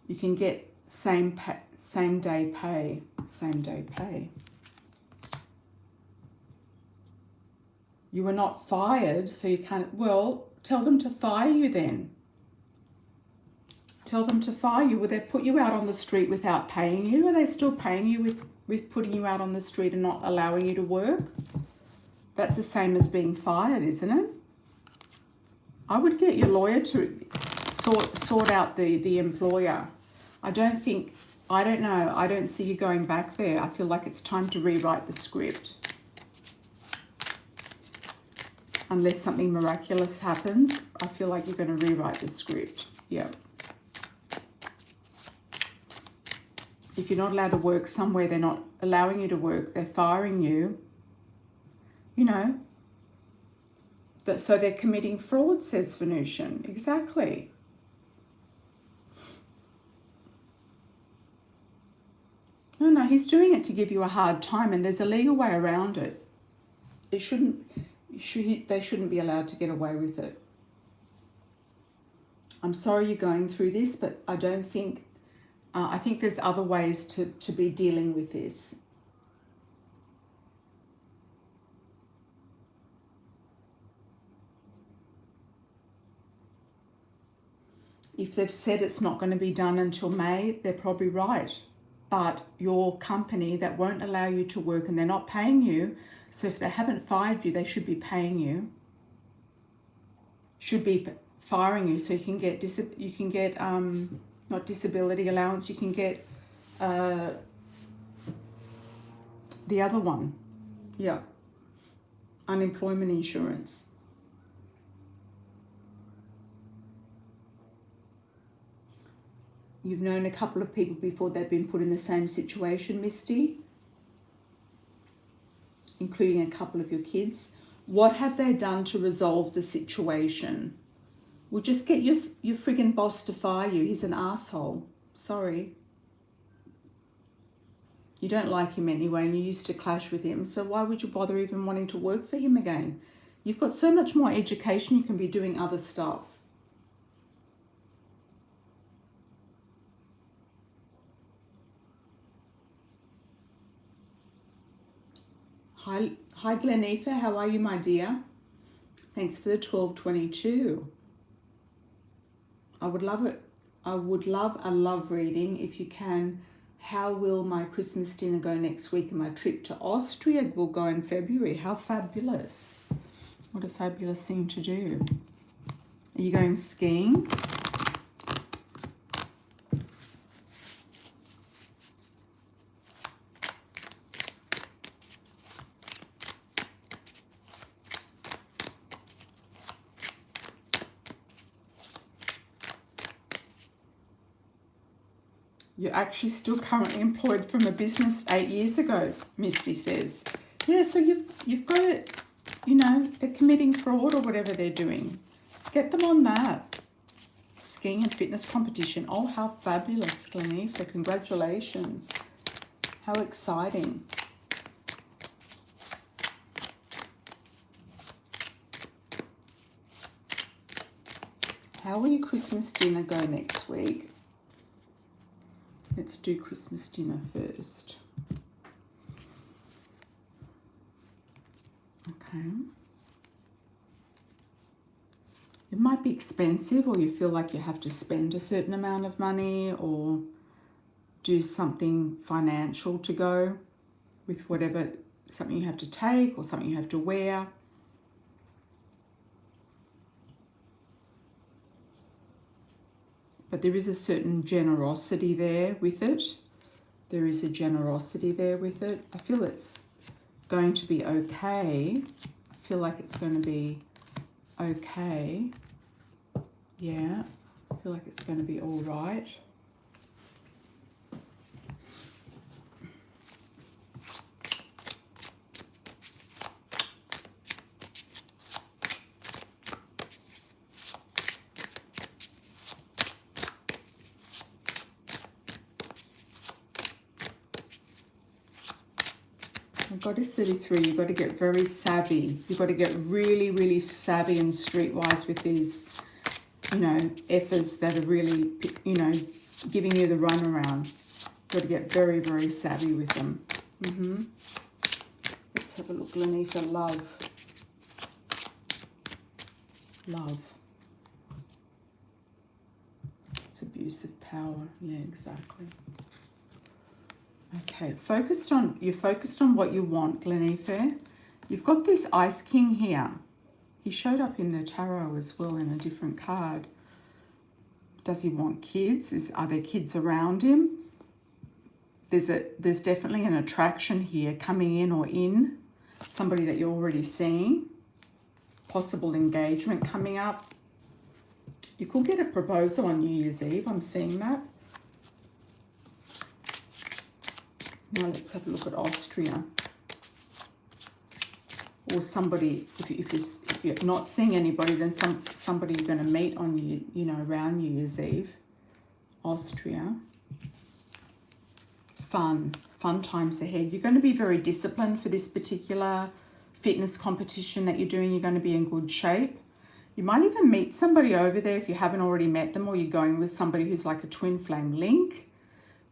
You can get same day pay. You were not fired, so you can't. Well, tell them to fire you then. Tell them to fire you. Will they put you out on the street without paying you? Are they still paying you with putting you out on the street and not allowing you to work? That's the same as being fired, isn't it? I would get your lawyer to sort out the employer. I don't know. I don't see you going back there. I feel like it's time to rewrite the script. Unless something miraculous happens, I feel like you're going to rewrite the script. Yeah. If you're not allowed to work somewhere, they're not allowing you to work, they're firing you. You know. So they're committing fraud, says Venusian. Exactly. No, he's doing it to give you a hard time, and there's a legal way around it. They shouldn't be allowed to get away with it. I'm sorry you're going through this, but I don't think, I think there's other ways to be dealing with this. If they've said it's not going to be done until May, they're probably right. But your company that won't allow you to work, and they're not paying you, so if they haven't fired you, they should be paying you. Should be firing you, so you can get not disability allowance, you can get the other one. Yeah. Unemployment insurance. You've known a couple of people before they've been put in the same situation, Misty, including a couple of your kids. What have they done to resolve the situation? Well, just get your friggin' boss to fire you. He's an asshole. Sorry. You don't like him anyway, and you used to clash with him, so why would you bother even wanting to work for him again? You've got so much more education, you can be doing other stuff. Hi Glenifa, how are you, my dear? Thanks for the 1222. I would love it. I would love a love reading if you can. How will my Christmas dinner go next week, and my trip to Austria will go in February? How fabulous. What a fabulous thing to do. Are you going skiing? You're actually still currently employed from a business 8 years ago, Misty says. Yeah, so you've got it, you know, they're committing fraud or whatever they're doing. Get them on that. Skiing and fitness competition. Oh, how fabulous, Glenifa. Congratulations. How exciting. How will your Christmas dinner go next week? Let's do Christmas dinner first. Okay. It might be expensive, or you feel like you have to spend a certain amount of money or do something financial to go with whatever, something you have to take or something you have to wear. But there is a certain generosity there with it. There is a generosity there with it. I feel it's going to be okay. I feel like it's going to be okay. Yeah, I feel like it's going to be all right. Goddess 33, you've got to get very savvy. You've got to get really, really savvy and streetwise with these, you know, effers that are really, you know, giving you the runaround. You've got to get very, very savvy with them. Let's have a look, Lenifa. Love. Love. It's abuse of power. Yeah, exactly. Okay, you're focused on what you want, Glenifa. You've got this Ice King here. He showed up in the tarot as well in a different card. Does he want kids? Are there kids around him? There's definitely an attraction here coming in or in. Somebody that you're already seeing. Possible engagement coming up. You could get a proposal on New Year's Eve. I'm seeing that. Now let's have a look at Austria. Or somebody, if you're not seeing anybody, then somebody you're going to meet on around New Year's Eve. Austria. Fun times ahead. You're going to be very disciplined for this particular fitness competition that you're doing. You're going to be in good shape. You might even meet somebody over there if you haven't already met them, or you're going with somebody who's like a twin flame link.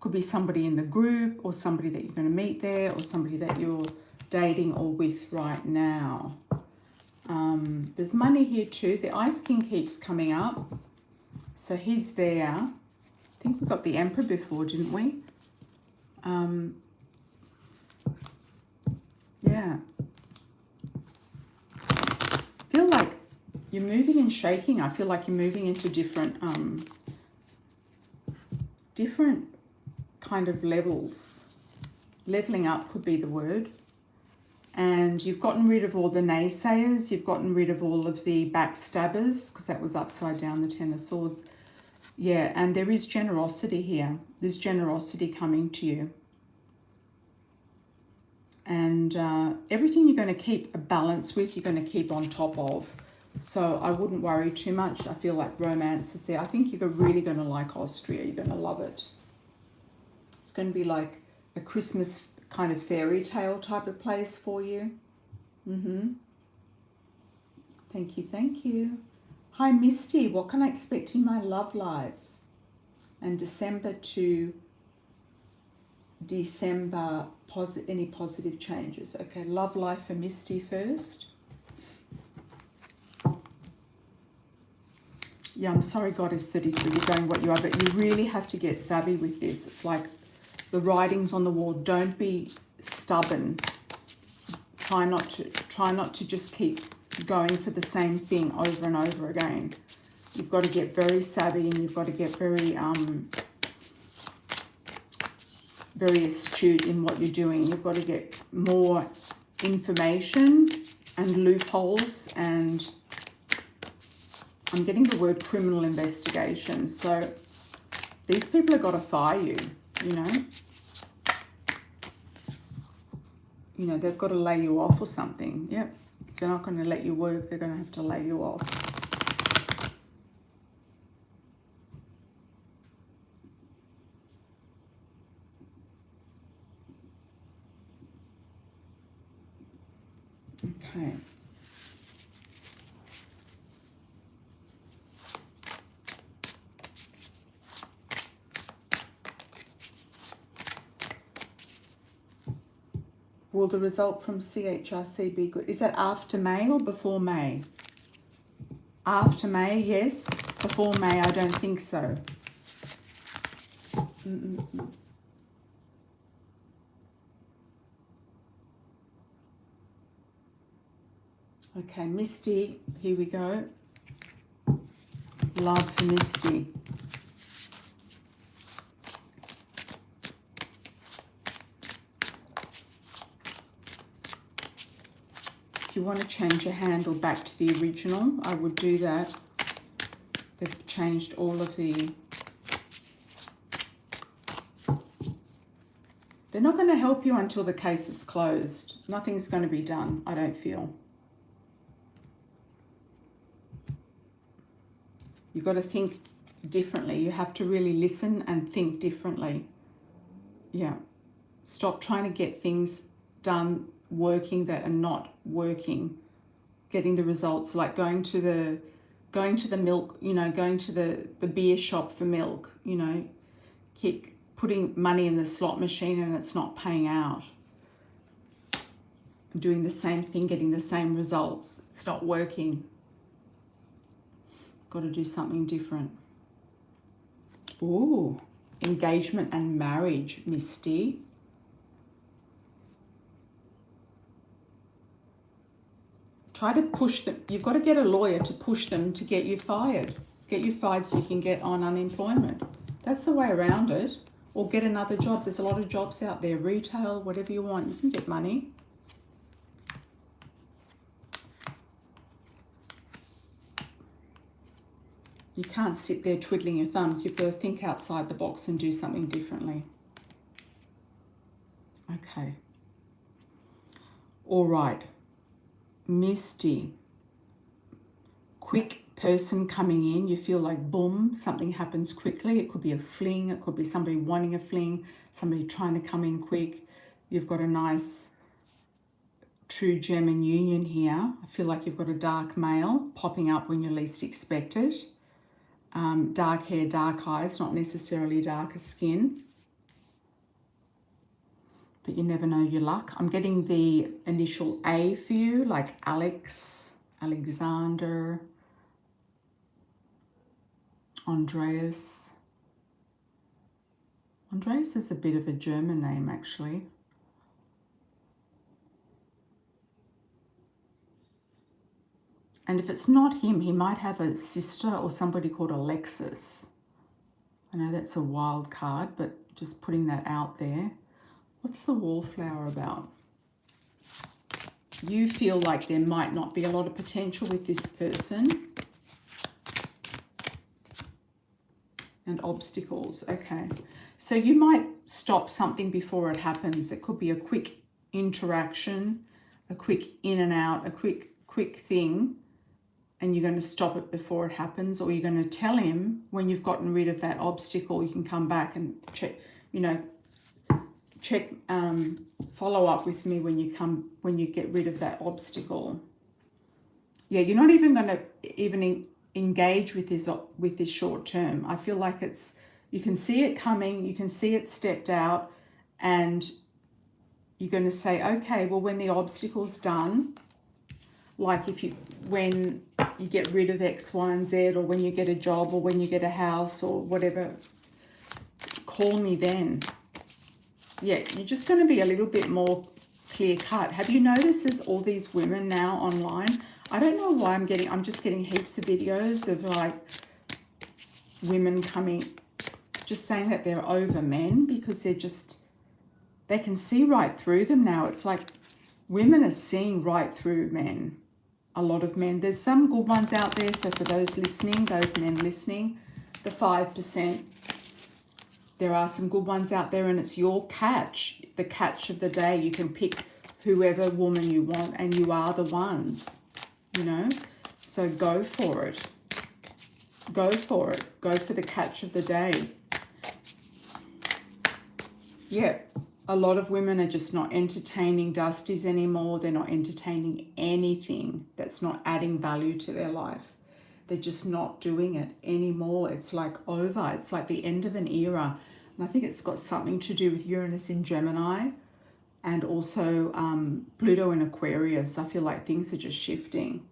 Could be somebody in the group, or somebody that you're going to meet there, or somebody that you're dating or with right now. There's money here too. The Ice King keeps coming up. So he's there. I think we got the Emperor before, didn't we? Yeah. I feel like you're moving and shaking. I feel like you're moving into different kind of levels. Leveling up could be the word. And you've gotten rid of all the naysayers. You've gotten rid of all of the backstabbers, because that was upside down, the Ten of Swords. Yeah, and there is generosity here. There's generosity coming to you. And everything you're going to keep a balance with, you're going to keep on top of. So I wouldn't worry too much. I feel like romance is there. I think you're really going to like Austria. You're going to love it. It's going to be like a Christmas kind of fairy tale type of place for you. Thank you, thank you. Hi, Misty. What can I expect in my love life? And December to December, any positive changes. Okay, love life for Misty first. Yeah, I'm sorry, Goddess 33, you're going what you are, but you really have to get savvy with this. It's like the writing's on the wall. Don't be stubborn. Try not to just keep going for the same thing over and over again. You've got to get very savvy, and you've got to get very very astute in what you're doing. You've got to get more information and loopholes, and I'm getting the word criminal investigation. So these people have got to fire you. you know. You know, they've got to lay you off or something. Yep. They're not going to let you work. They're going to have to lay you off. Okay. Will the result from CHRC be good? Is that after May or before May? After May, yes. Before May, I don't think so. Okay, Misty, here we go. Love for Misty. If you want to change your handle back to the original, I would do that. They've changed all of the... They're not going to help you until the case is closed. Nothing's going to be done, I don't feel. You've got to think differently. You have to really listen and think differently. Yeah. Stop trying to get things done working that are not working. Getting the results, like going to the milk, you know, going to the beer shop for milk, you know, keep putting money in the slot machine and it's not paying out. Doing the same thing, getting the same results. It's not working. Got to do something different. Ooh, engagement and marriage, Misty. Try to push them. You've got to get a lawyer to push them to get you fired. Get you fired so you can get on unemployment. That's the way around it. Or get another job. There's a lot of jobs out there. Retail, whatever you want. You can get money. You can't sit there twiddling your thumbs. You've got to think outside the box and do something differently. Okay. All right. Misty. Quick person coming in. You feel like boom, something happens quickly. It could be a fling. It could be somebody wanting a fling. Somebody trying to come in quick. You've got a nice true gem and union here. I feel like you've got a dark male popping up when you least expect it. Dark hair, dark eyes, not necessarily darker skin. But you never know your luck. I'm getting the initial A for you, like Alex, Alexander, Andreas. Andreas is a bit of a German name, actually. And if it's not him, he might have a sister or somebody called Alexis. I know that's a wild card, but just putting that out there. What's the wallflower about? You feel like there might not be a lot of potential with this person. And obstacles, okay. So you might stop something before it happens. It could be a quick interaction, a quick in and out, a quick thing. And you're going to stop it before it happens, or you're going to tell him when you've gotten rid of that obstacle, you can come back and check, you know, follow up with me when you get rid of that obstacle. Yeah, you're not even going to engage with this short term. I feel like you can see it coming, you can see it stepped out, and you're going to say, okay, well, when the obstacle's done, like when you get rid of X, Y, and Z, or when you get a job, or when you get a house, or whatever, call me then. Yeah, you're just going to be a little bit more clear cut. Have you noticed there's all these women now online? I don't know why I'm just getting heaps of videos of like women coming, just saying that they're over men because they can see right through them now. It's like women are seeing right through men. A lot of men. There's some good ones out there. So for those listening, those men listening, the 5%, There are some good ones out there, and it's your catch, the catch of the day. You can pick whoever woman you want, and you are the ones, you know. So go for it. Go for it. Go for the catch of the day. Yeah, a lot of women are just not entertaining dusties anymore. They're not entertaining anything that's not adding value to their life. They're just not doing it anymore. It's like over. It's like the end of an era. And I think it's got something to do with Uranus in Gemini and also Pluto in Aquarius. I feel like things are just shifting.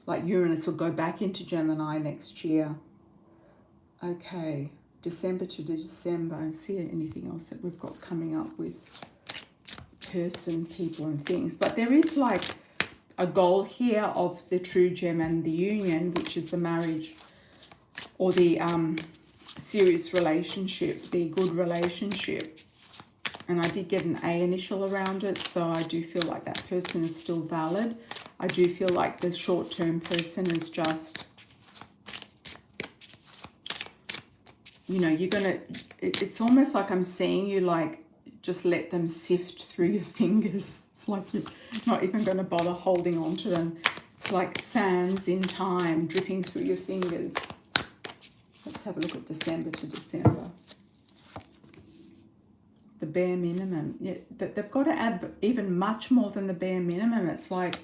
Like Uranus will go back into Gemini next year. Okay, December to December. I see anything else that we've got coming up with person, people and things. But there is like a goal here of the true gem and the union, which is the marriage or the serious relationship, the good relationship. And I did get an A initial around it, so I do feel like that person is still valid. I do feel like the short-term person is just, you know, you're gonna, it's almost like I'm seeing you like just let them sift through your fingers. It's like you're not even going to bother holding on to them. It's like sands in time dripping through your fingers. Let's have a look at December to December. The bare minimum. Yeah, they've got to add even much more than the bare minimum. It's like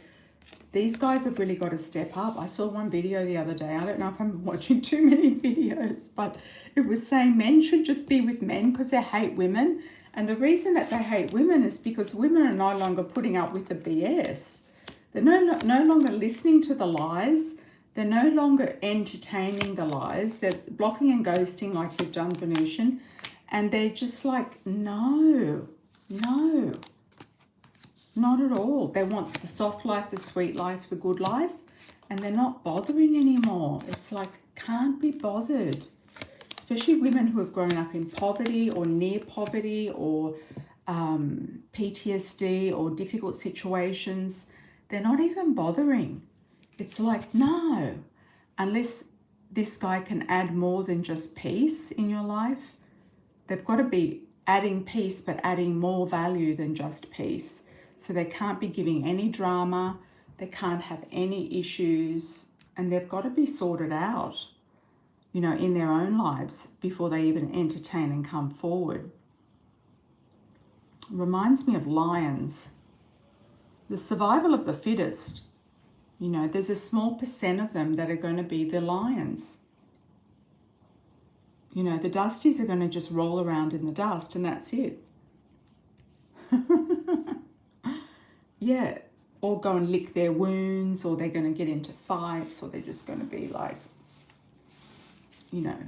these guys have really got to step up. I saw one video the other day. I don't know if I'm watching too many videos, but it was saying men should just be with men because they hate women. And the reason that they hate women is because women are no longer putting up with the BS. They're no longer listening to the lies. They're no longer entertaining the lies. They're blocking and ghosting like they've done Venusian. And they're just like, no, not at all. They want the soft life, the sweet life, the good life. And they're not bothering anymore. It's like, can't be bothered. Especially women who have grown up in poverty or near poverty or PTSD or difficult situations. They're not even bothering. It's like, no, unless this guy can add more than just peace in your life. They've got to be adding peace, but adding more value than just peace. So they can't be giving any drama. They can't have any issues. And they've got to be sorted out, you know, in their own lives before they even entertain and come forward. Reminds me of lions. The survival of the fittest. You know, there's a small percent of them that are going to be the lions. You know, the dusties are going to just roll around in the dust and that's it. Yeah, or go and lick their wounds, or they're going to get into fights, or they're just going to be like, you know,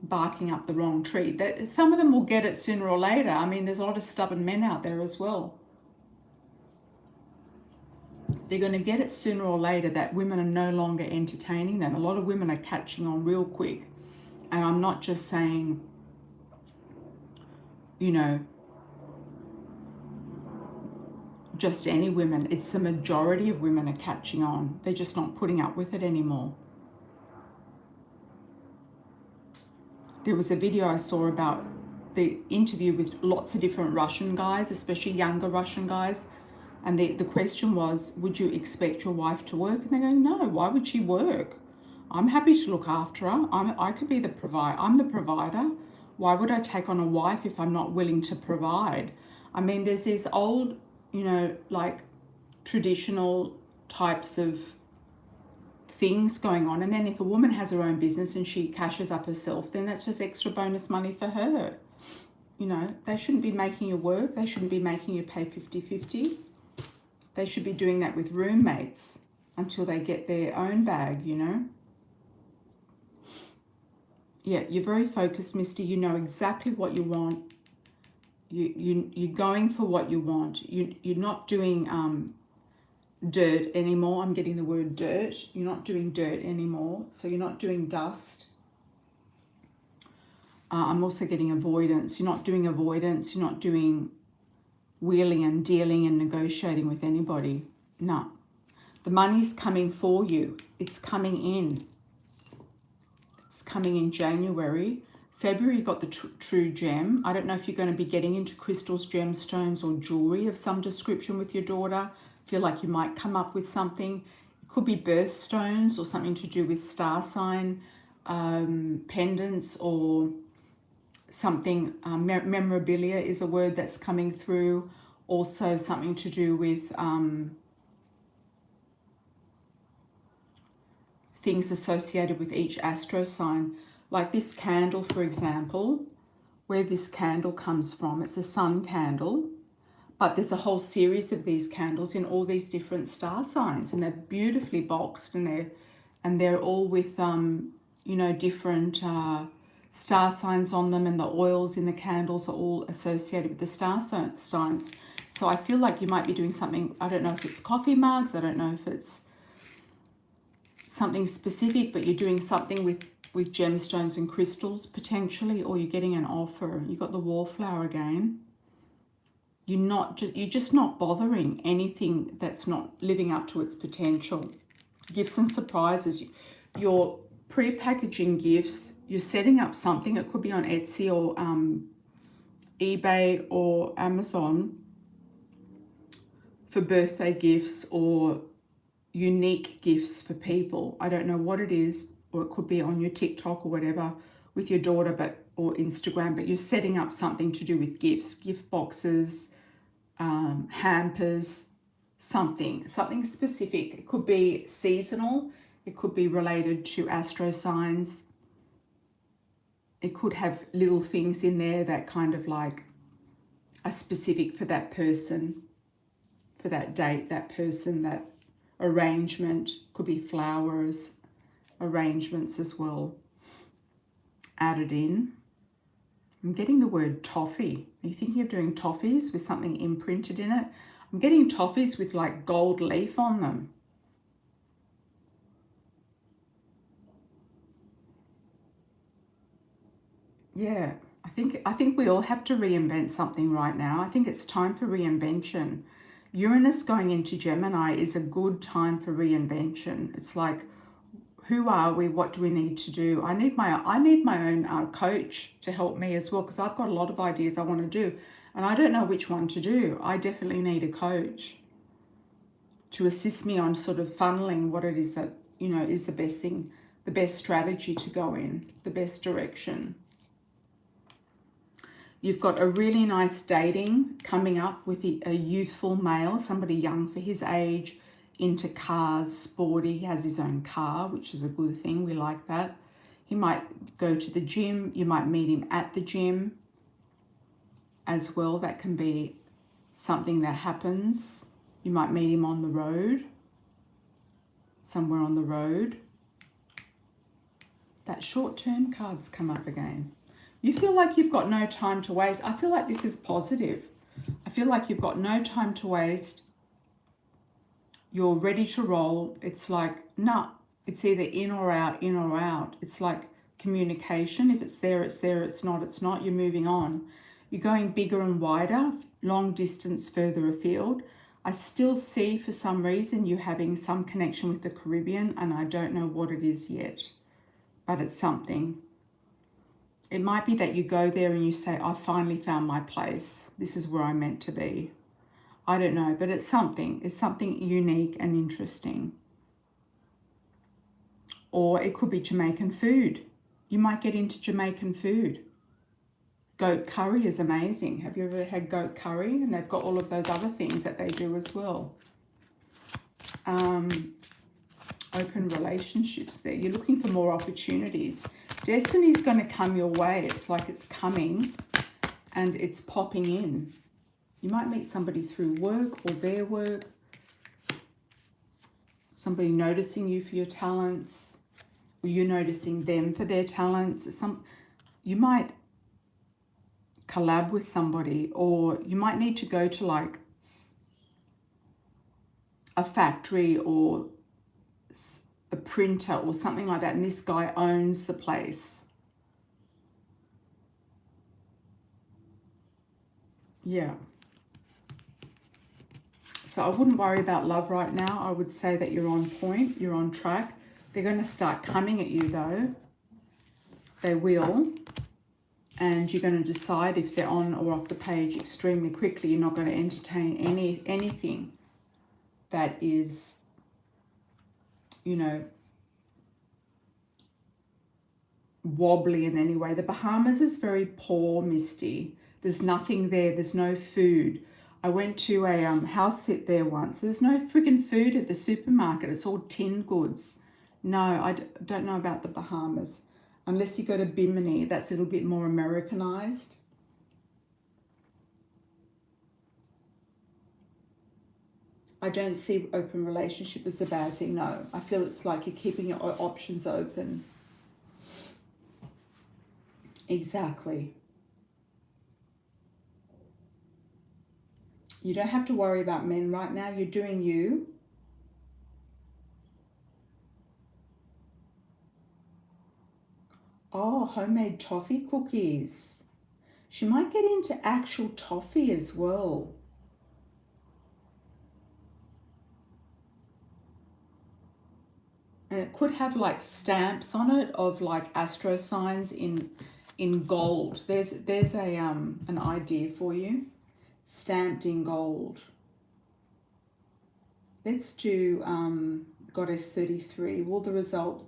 barking up the wrong tree. Some of them will get it sooner or later. I mean, there's a lot of stubborn men out there as well. They're going to get it sooner or later that women are no longer entertaining them. A lot of women are catching on real quick. And I'm not just saying, you know, just any women. It's the majority of women are catching on. They're just not putting up with it anymore. There was a video I saw about the interview with lots of different Russian guys, especially younger Russian guys. And the question was, would you expect your wife to work? And they're going, no, why would she work? I'm happy to look after her. I could be the provider. I'm the provider. Why would I take on a wife if I'm not willing to provide? I mean, there's these old, you know, like traditional types of things going on. And then if a woman has her own business and she cashes up herself, then that's just extra bonus money for her. You know, they shouldn't be making you work. They shouldn't be making you pay 50-50. They should be doing that with roommates until they get their own bag, you know. Yeah, you're very focused, Misty. You know exactly what you want. You're going for what you want. You're not doing dirt anymore. I'm getting the word dirt. You're not doing dirt anymore. So you're not doing dust. I'm also getting avoidance. You're not doing avoidance. You're not doing wheeling and dealing and negotiating with anybody. No. The money's coming for you. It's coming in. It's coming in January. February, you got the true gem. I don't know if you're going to be getting into crystals, gemstones, or jewelry of some description with your daughter. Feel like you might come up with something. It could be birthstones or something to do with star sign pendants or something. Memorabilia is a word that's coming through. Also something to do with things associated with each astro sign. Like this candle, for example, where this candle comes from, it's a sun candle, but there's a whole series of these candles in all these different star signs, and they're beautifully boxed, and they're all with you know, different star signs on them, and the oils in the candles are all associated with the star signs. So I feel like you might be doing something, I don't know if it's coffee mugs, I don't know if it's something specific, but you're doing something with gemstones and crystals potentially, or you're getting an offer. You got the wallflower again. You're just not bothering anything that's not living up to its potential. Gifts and surprises. You're pre-packaging gifts. You're setting up something. It could be on Etsy or eBay or Amazon for birthday gifts or unique gifts for people. I don't know what it is, or it could be on your TikTok or whatever with your daughter, or Instagram, but you're setting up something to do with gifts, gift boxes, hampers, something specific. It could be seasonal. It could be related to astro signs. It could have little things in there that kind of like are specific for that person, for that date, that person, that arrangement. Could be flowers, arrangements as well added in. I'm getting the word toffee. Are you thinking of doing toffees with something imprinted in it? I'm getting toffees with like gold leaf on them. Yeah, I think we all have to reinvent something right now. I think it's time for reinvention. Uranus going into Gemini is a good time for reinvention. It's like, who are we? What do we need to do? I need my own coach to help me as well, because I've got a lot of ideas I want to do, and I don't know which one to do. I definitely need a coach to assist me on sort of funneling what it is that, you know, is the best thing, the best strategy to go in, the best direction. You've got a really nice dating coming up with a youthful male, somebody young for his age, into cars, sporty. He has his own car, which is a good thing. We like that. He might go to the gym. You might meet him at the gym as well. That can be something that happens. You might meet him on the road, somewhere on the road. That short-term cards come up again. You feel like you've got no time to waste. I feel like this is positive. I feel like you've got no time to waste. You're ready to roll. It's like, nah, it's either in or out, in or out. It's like communication. If it's there, it's there. It's not, it's not. You're moving on. You're going bigger and wider, long distance, further afield. I still see for some reason you having some connection with the Caribbean, and I don't know what it is yet, but it's something. It might be that you go there and you say, I finally found my place. This is where I'm meant to be. I don't know, but it's something. It's something unique and interesting. Or it could be Jamaican food. You might get into Jamaican food. Goat curry is amazing. Have you ever had goat curry? And they've got all of those other things that they do as well. Open relationships there. You're looking for more opportunities. Destiny is going to come your way. It's like it's coming and it's popping in. You might meet somebody through work or their work. Somebody noticing you for your talents, or you noticing them for their talents. You might collab with somebody, or you might need to go to like a factory or a printer or something like that, and this guy owns the place. Yeah. So I wouldn't worry about love right now. I would say that you're on point, you're on track. They're going to start coming at you though. They will. and you're going to decide if they're on or off the page extremely quickly. You're not going to entertain anything that is, you know, wobbly in any way. The Bahamas is very poor, Misty. There's nothing there. There's no food. I went to a house sit there once. There's no friggin' food at the supermarket. It's all tinned goods. No, I don't know about the Bahamas. Unless you go to Bimini, that's a little bit more Americanized. I don't see open relationship as a bad thing, no. I feel it's like you're keeping your options open. Exactly. You don't have to worry about men right now. You're doing you. Oh, homemade toffee cookies. She might get into actual toffee as well. And it could have like stamps on it of like astro signs in gold. There's a an idea for you. Stamped in gold. Let's do Goddess 33. Will the result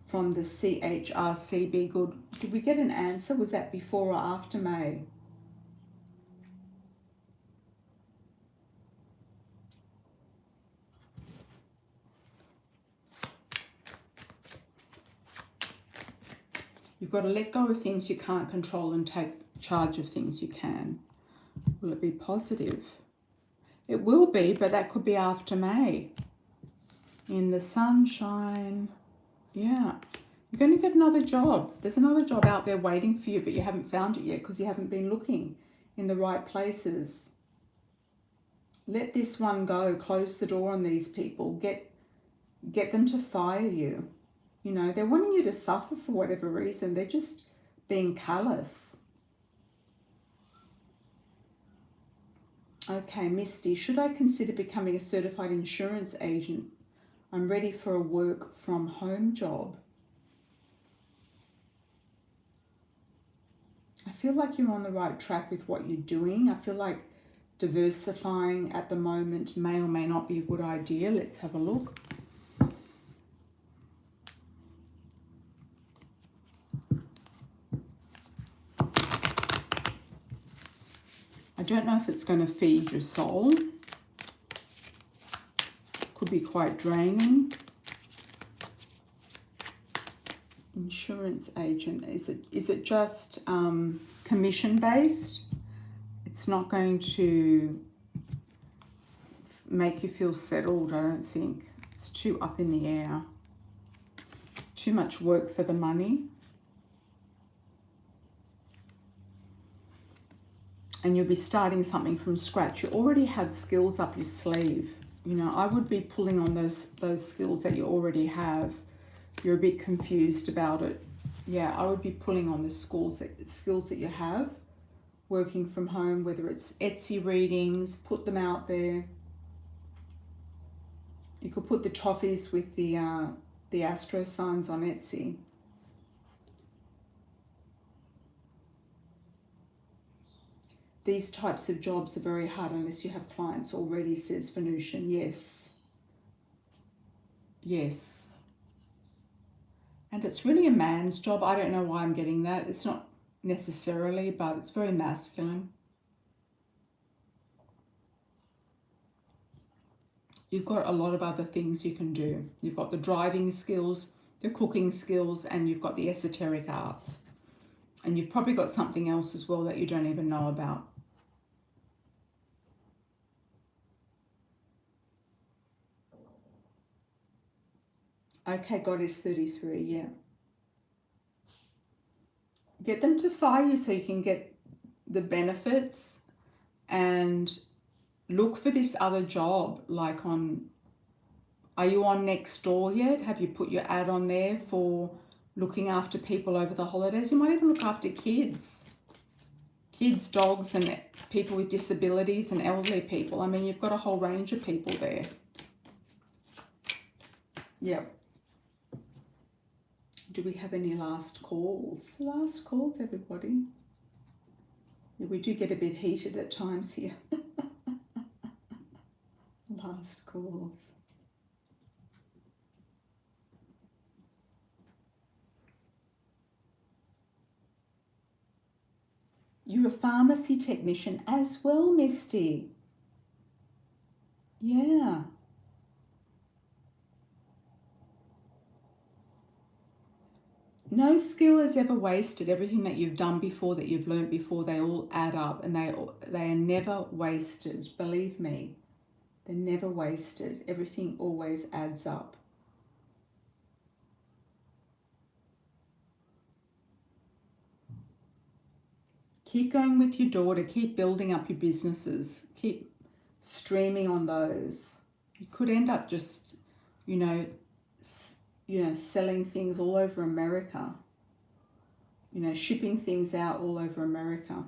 from the CHRC be good? Did we get an answer? Was that before or after May? You've got to let go of things you can't control and take charge of things you can. Will it be positive? It will be, but that could be after May. In the sunshine. Yeah. You're going to get another job. There's another job out there waiting for you, but you haven't found it yet because you haven't been looking in the right places. Let this one go. Close the door on these people. Get them to fire you. You know, they're wanting you to suffer for whatever reason. They're just being callous. Okay, Misty, should I consider becoming a certified insurance agent? I'm ready for a work from home job. I feel like you're on the right track with what you're doing. I feel like diversifying at the moment may or may not be a good idea. Let's have a look. I don't know if it's going to feed your soul. Could be quite draining. Insurance agent, is it just commission based? It's not going to make you feel settled, I don't think. It's too up in the air. Too much work for the money. And you'll be starting something from scratch. You already have skills up your sleeve. You know, I would be pulling on those skills that you already have. You're a bit confused about it. Yeah, I would be pulling on the skills that you have, working from home, whether it's Etsy readings, put them out there. You could put the toffees with the astro signs on Etsy. These types of jobs are very hard unless you have clients already, says Venusian. Yes. Yes. And it's really a man's job. I don't know why I'm getting that. It's not necessarily, but it's very masculine. You've got a lot of other things you can do. You've got the driving skills, the cooking skills, and you've got the esoteric arts. And you've probably got something else as well that you don't even know about. Okay, Goddess 33, yeah. Get them to fire you so you can get the benefits, and look for this other job, like are you on Nextdoor yet? Have you put your ad on there for looking after people over the holidays? You might even look after kids, dogs, and people with disabilities and elderly people. I mean, you've got a whole range of people there. Yep. Do we have any last calls? Last calls, everybody. We do get a bit heated at times here. Last calls. You're a pharmacy technician as well, Misty. Yeah. No skill is ever wasted. Everything that you've done before, that you've learned before, they all add up, and they are never wasted. Believe me, they're never wasted. Everything always adds up. Keep going with your daughter. Keep building up your businesses. Keep streaming on those. You could end up just, you know, selling things all over America. You know, shipping things out all over America.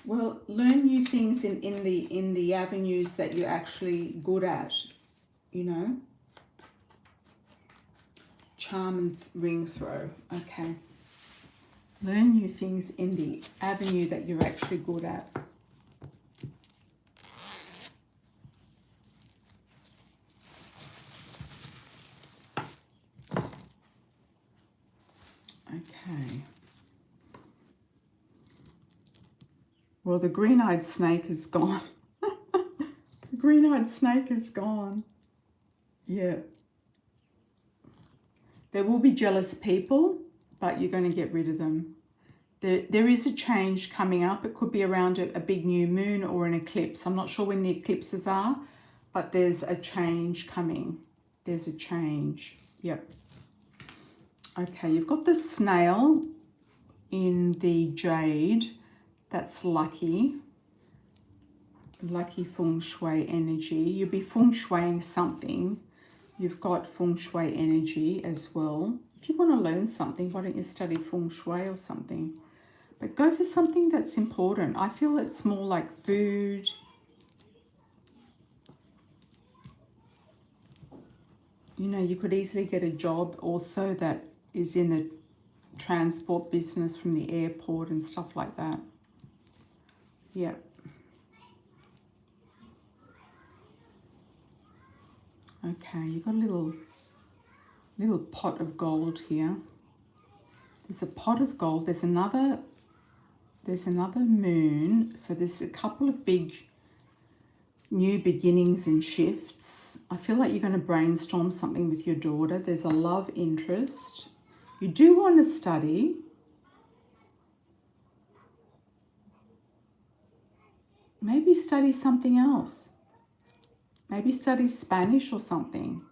Well, learn new things in the avenues that you're actually good at, you know. Charm and ring throw. Okay. Learn new things in the avenue that you're actually good at. Okay. Well, the green-eyed snake is gone. The green-eyed snake is gone. Yeah. There will be jealous people, but you're going to get rid of them. There is a change coming up. It could be around a big new moon or an eclipse. I'm not sure when the eclipses are, but there's a change coming. There's a change. Yep. Okay, you've got the snail in the jade. That's lucky. Lucky feng shui energy. You'll be feng shuiing something. You've got feng shui energy as well. If you want to learn something, why don't you study feng shui or something? But go for something that's important. I feel it's more like food. You know, you could easily get a job also that is in the transport business from the airport and stuff like that. Yeah. Okay, you've got a little pot of gold here. There's a pot of gold. There's another moon. So there's a couple of big new beginnings and shifts. I feel like you're going to brainstorm something with your daughter. There's a love interest. You do want to study. Maybe study something else. Maybe study Spanish or something.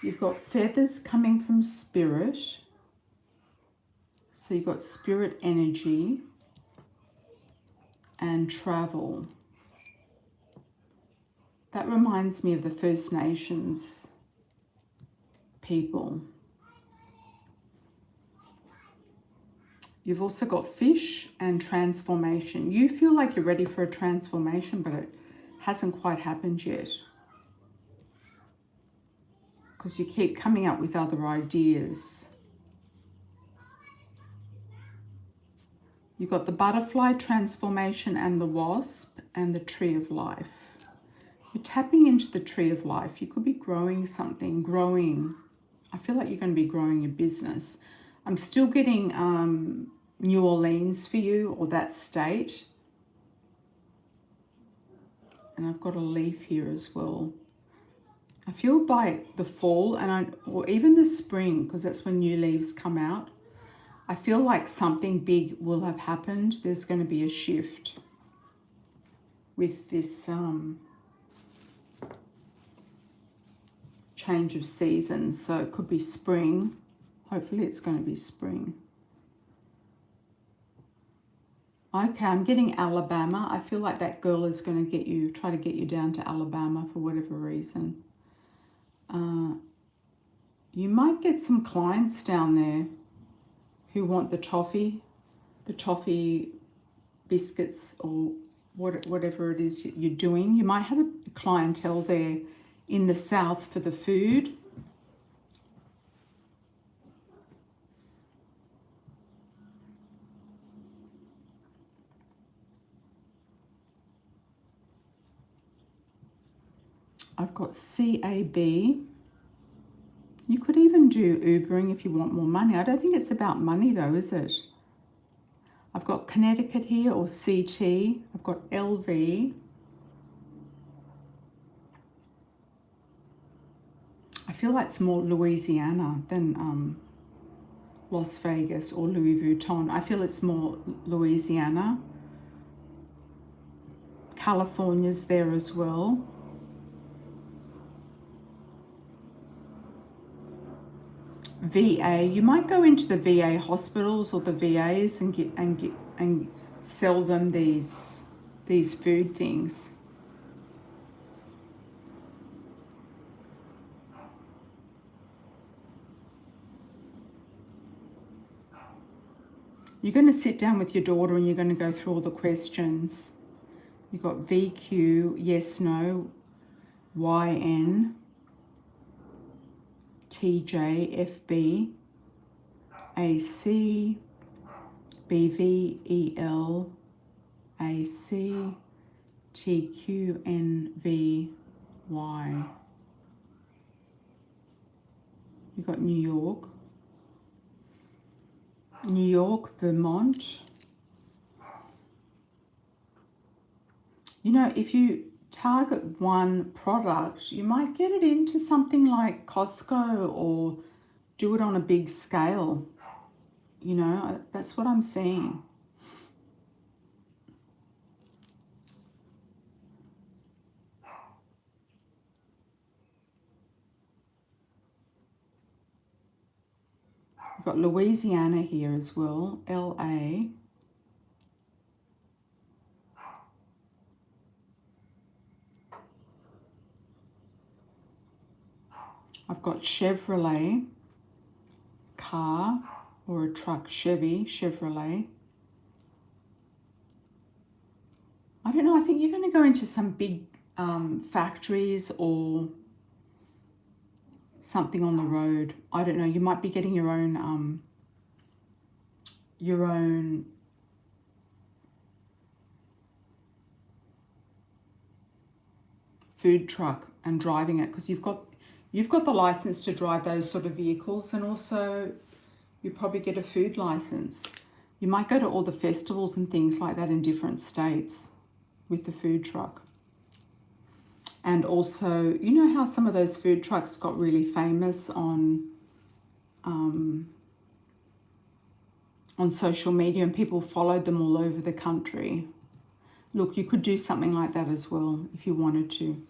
You've got feathers coming from spirit. So you've got spirit energy and travel. That reminds me of the First Nations people. You've also got fish and transformation. You feel like you're ready for a transformation, but it hasn't quite happened yet. Because you keep coming up with other ideas. You've got the butterfly transformation and the wasp and the tree of life. You're tapping into the tree of life. You could be growing something, I feel like you're going to be growing your business. I'm still getting New Orleans for you, or that state. And I've got a leaf here as well. I feel by the fall or even the spring, because that's when new leaves come out, I feel like something big will have happened. There's going to be a shift with this change of seasons. So it could be spring. Hopefully it's going to be spring. Okay, I'm getting Alabama. I feel like that girl is going to try to get you down to Alabama for whatever reason. You might get some clients down there who want the toffee biscuits or whatever it is you're doing. You might have a clientele there in the south for the food. I've got CAB. You could even do Ubering if you want more money. I don't think it's about money though, is it? I've got Connecticut here, or CT. I've got LV. I feel like it's more Louisiana than Las Vegas or Louis Vuitton. I feel it's more Louisiana. California's there as well. VA, you might go into the VA hospitals or the VAs and sell them these food things. You're going to sit down with your daughter and you're going to go through all the questions. You've got VQ, yes, no, YN, TJ, FB, AC, BV, EL, AC, TQ, NV, Y. You've got New York, Vermont. You know, if you target one product, you might get it into something like Costco or do it on a big scale. You know, that's what I'm seeing. We've got Louisiana here as well, LA. I've got Chevrolet, car or a truck, Chevrolet. I don't know, I think you're going to go into some big factories or something on the road. I don't know, you might be getting your own food truck and driving it, because you've got the license to drive those sort of vehicles, and also you probably get a food license. You might go to all the festivals and things like that in different states with the food truck. And also, you know how some of those food trucks got really famous on social media and people followed them all over the country? Look, you could do something like that as well if you wanted to.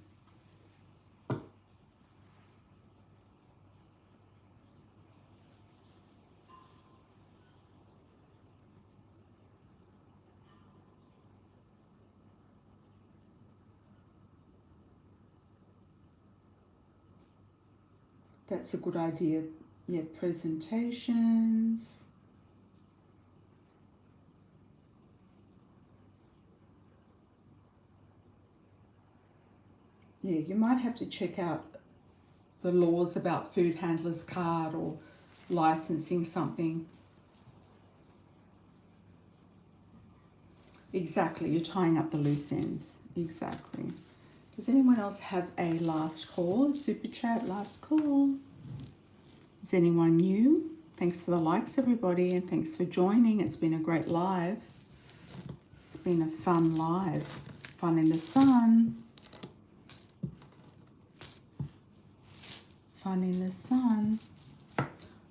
That's a good idea. Yeah, presentations. Yeah, you might have to check out the laws about food handler's card or licensing something. Exactly, you're tying up the loose ends. Exactly. Does anyone else have a last call? Super chat, last call. Is anyone new? Thanks for the likes, everybody, and thanks for joining. It's been a great live. It's been a fun live. Fun in the sun. Fun in the sun.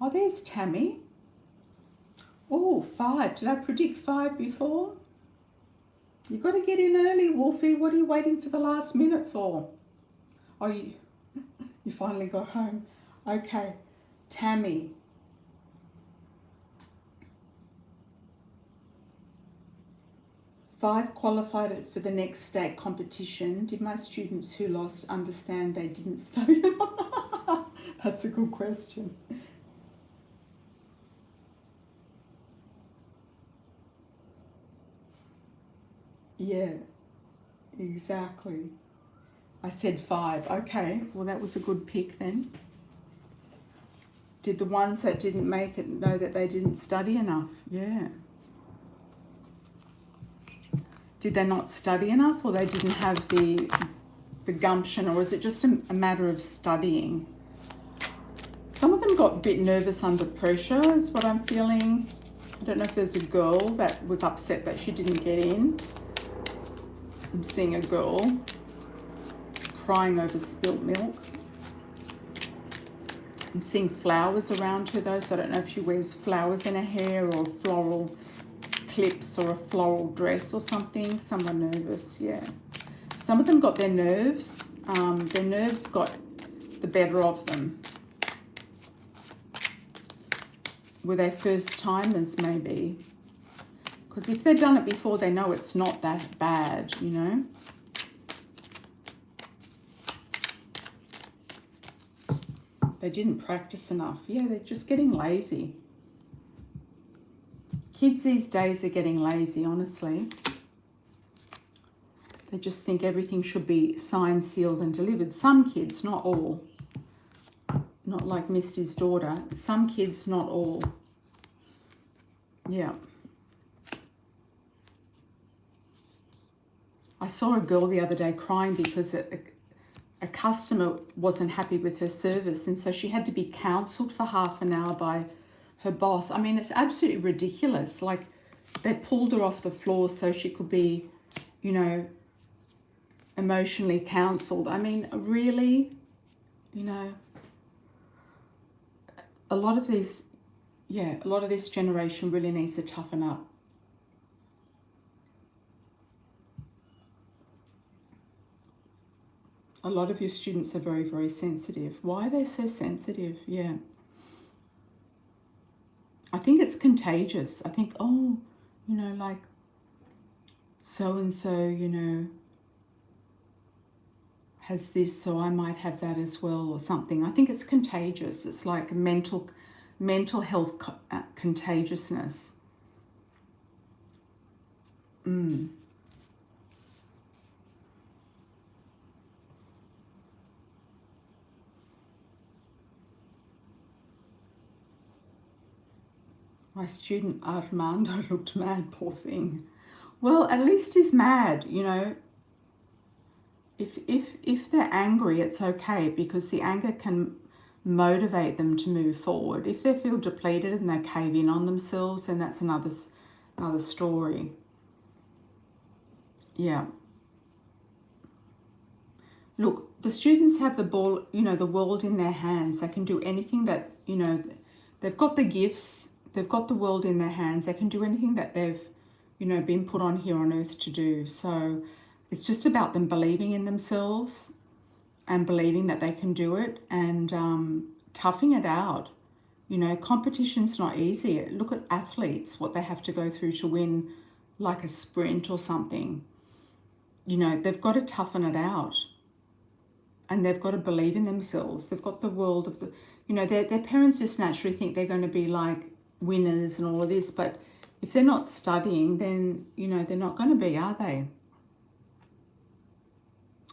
Oh, there's Tammy. Oh, 5. Did I predict 5 before? You've got to get in early, Wolfie. What are you waiting for the last minute for? Oh, you finally got home. Okay, Tammy. Five qualified for the next state competition. Did my students who lost understand they didn't study? That's a good question. Yeah, exactly. I said 5. Okay, well that was a good pick then. Did the ones that didn't make it know that they didn't study enough? Yeah. Did they not study enough, or they didn't have the gumption, or is it just a matter of studying? Some of them got a bit nervous under pressure is what I'm feeling. I don't know if there's a girl that was upset that she didn't get in. I'm seeing a girl crying over spilt milk. I'm seeing flowers around her though, so I don't know if she wears flowers in her hair or floral clips or a floral dress or something. Someone nervous, yeah. Some of them got their nerves got the better of them. Were they first timers maybe? Because if they've done it before, they know it's not that bad, you know. They didn't practice enough. Yeah, they're just getting lazy. Kids these days are getting lazy, honestly. They just think everything should be signed, sealed and delivered. Some kids, not all. Not like Misty's daughter. Some kids, not all. Yeah. I saw a girl the other day crying because a customer wasn't happy with her service, and so she had to be counselled for half an hour by her boss. I mean, it's absolutely ridiculous. Like, they pulled her off the floor so she could be, you know, emotionally counselled. I mean, really, you know, a lot of this generation really needs to toughen up. A lot of your students are very, very sensitive. Why are they so sensitive? Yeah. I think it's contagious. I think, oh, you know, like so-and-so, you know, has this, so I might have that as well or something. I think it's contagious. It's like mental health contagiousness. My student Armando looked mad, poor thing. Well, at least he's mad, you know. If they're angry, it's okay, because the anger can motivate them to move forward. If they feel depleted and they cave in on themselves, then that's another story. Yeah. Look, the students have the ball, you know, the world in their hands. They can do anything that, you know, they've got the gifts. They've got the world in their hands. They can do anything that they've, you know, been put on here on earth to do. So it's just about them believing in themselves and believing that they can do it, and toughing it out. You know, competition's not easy. Look at athletes, what they have to go through to win like a sprint or something. You know, they've got to toughen it out. And they've got to believe in themselves. They've got the world of the, you know, their parents just naturally think they're going to be like winners and all of this, but if they're not studying, then, you know, they're not going to be, are they?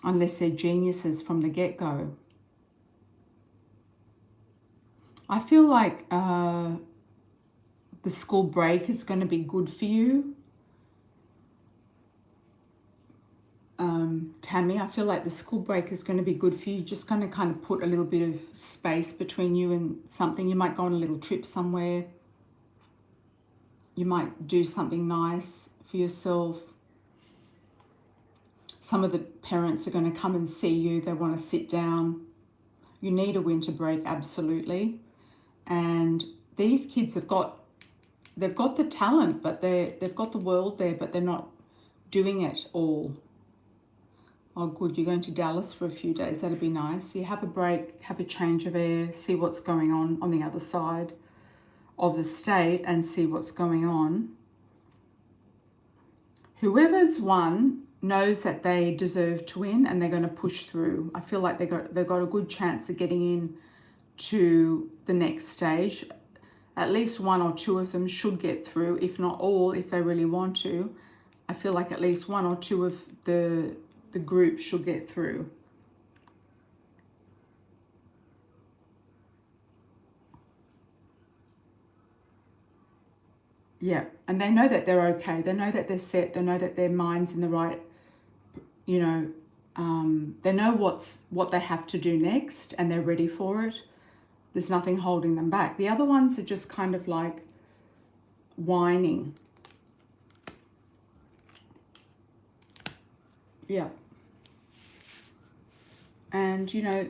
Unless they're geniuses from the get-go. I feel like the school break is going to be good for you. Tammy, I feel like the school break is going to be good for you. Just going to kind of put a little bit of space between you and something. You might go on a little trip somewhere. You might do something nice for yourself. Some of the parents are going to come and see you. They want to sit down. You need a winter break, absolutely. And these kids they've got the talent, but they've got the world there, but they're not doing it all. Oh, good, you're going to Dallas for a few days. That'd be nice. You have a break, have a change of air, see what's going on the other side of the state and see what's going on. Whoever's won knows that they deserve to win, and they're going to push through. I feel like they've got a good chance of getting in to the next stage. At least one or two of them should get through, if not all, if they really want to. I feel like at least one or two of the group should get through. Yeah, and they know that they're okay. They know that they're set. They know that their mind's in the right, you know, they know what they have to do next, and they're ready for it. There's nothing holding them back. The other ones are just kind of like whining. Yeah. And, you know,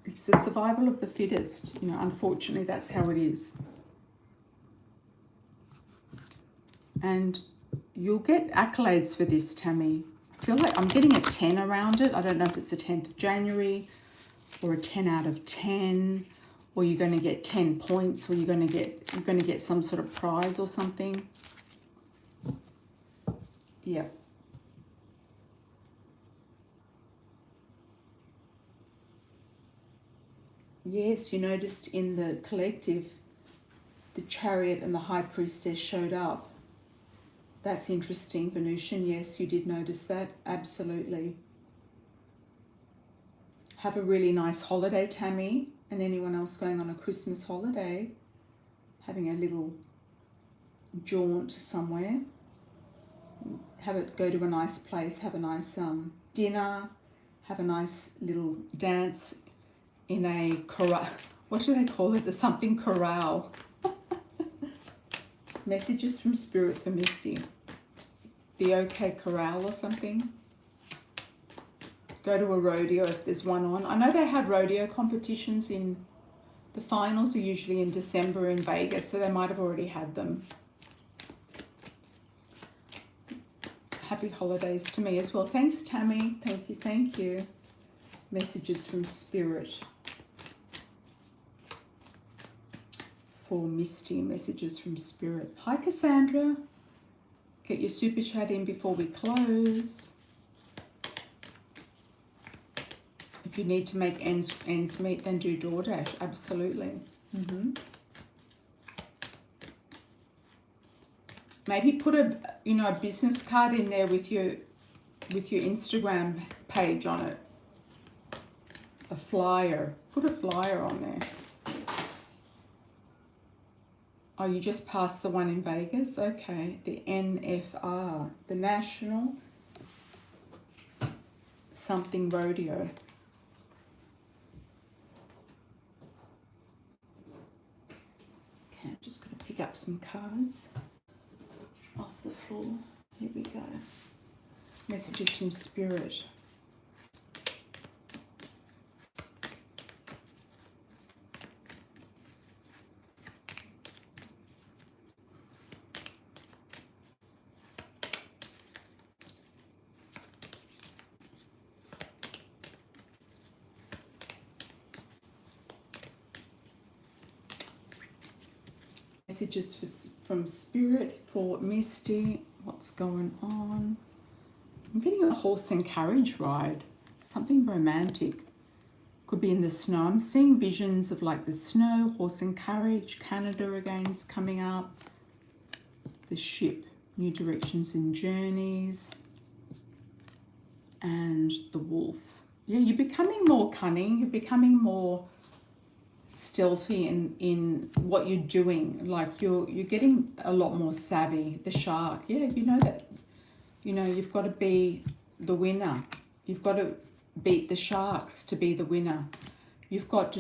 it's the survival of the fittest. You know, unfortunately, that's how it is. And you'll get accolades for this, Tammy. I feel like I'm getting a 10 around it. I don't know if it's the 10th of January or a 10 out of 10, or you're going to get 10 points, or you're going to get some sort of prize or something. Yeah. Yes, you noticed in the collective, the Chariot and the High Priestess showed up. That's interesting, Venusian. Yes, you did notice that. Absolutely. Have a really nice holiday, Tammy, and anyone else going on a Christmas holiday, having a little jaunt somewhere. Go to a nice place, have a nice dinner, have a nice little dance in a corral. What do they call it? The something corral. Messages from Spirit for Misty. The OK Corral or something. Go to a rodeo if there's one on. I know they had rodeo competitions in, the finals are usually in December in Vegas, so they might have already had them. Happy holidays to me as well. Thanks, Tammy. Thank you, thank you. Messages from Spirit for Misty. Messages from Spirit. Hi, Cassandra. Get your super chat in before we close. If you need to make ends meet, then do DoorDash. Absolutely. Maybe put a business card in there with your Instagram page on it. A flyer. Put a flyer on there. Oh, you just passed the one in Vegas? Okay. The NFR. The National Something Rodeo. Okay, I'm just going to pick up some cards off the floor. Here we go. Messages from Spirit. Messages from Spirit for Misty. What's going on? I'm getting a horse and carriage ride. Something romantic. Could be in the snow. I'm seeing visions of like the snow, horse and carriage. Canada again's coming up. The ship. New directions and journeys. And the wolf. Yeah, you're becoming more cunning. You're becoming more stealthy in what you're doing. Like you're getting a lot more savvy. The shark. Yeah, you know that. You know, you've got to be the winner. You've got to beat the sharks to be the winner. You've got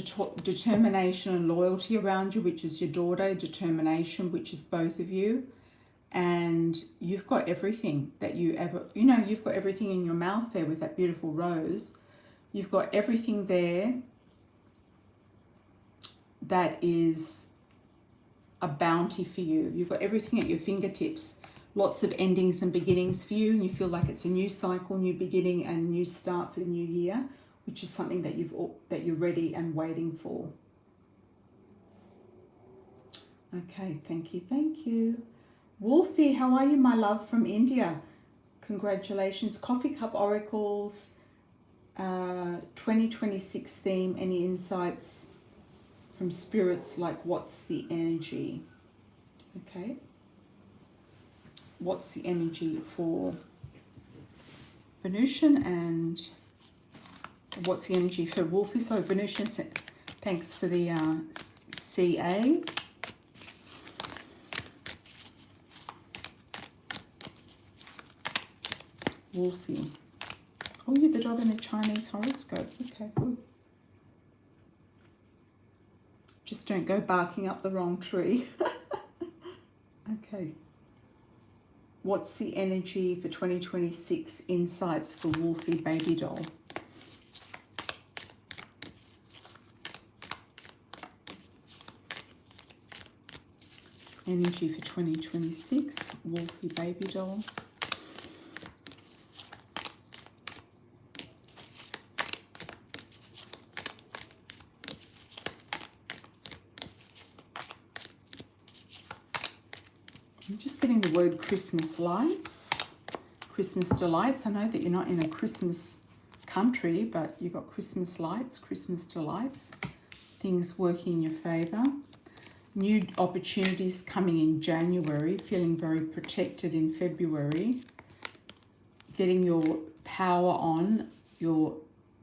determination and loyalty around you, which is your daughter. Determination, which is both of you. And you've got everything that you ever, you've got everything in your mouth there with that beautiful rose. You've got everything there that is a bounty for you. You've got everything at your fingertips. Lots of endings and beginnings for you, and you feel like it's a new cycle, new beginning, and new start for the new year, which is something that you're ready and waiting for. Okay, thank you, thank you. Wolfie, how are you, my love, from India? Congratulations. Coffee Cup Oracles, 2026 theme. Any insights from spirits, like what's the energy? Okay. What's the energy for Venusian, and what's the energy for Wolfie? So Venusian, thanks for the CA. Wolfie. Oh, you're the dog in the Chinese horoscope. Okay, good. Just don't go barking up the wrong tree. Okay. What's the energy for 2026 insights for Wolfie Baby Doll? Energy for 2026, Wolfie Baby Doll. I'm just getting the word Christmas lights, Christmas delights. I know that you're not in a Christmas country, but you've got Christmas lights, Christmas delights, things working in your favour. New opportunities coming in January, feeling very protected in February. Getting your power on, your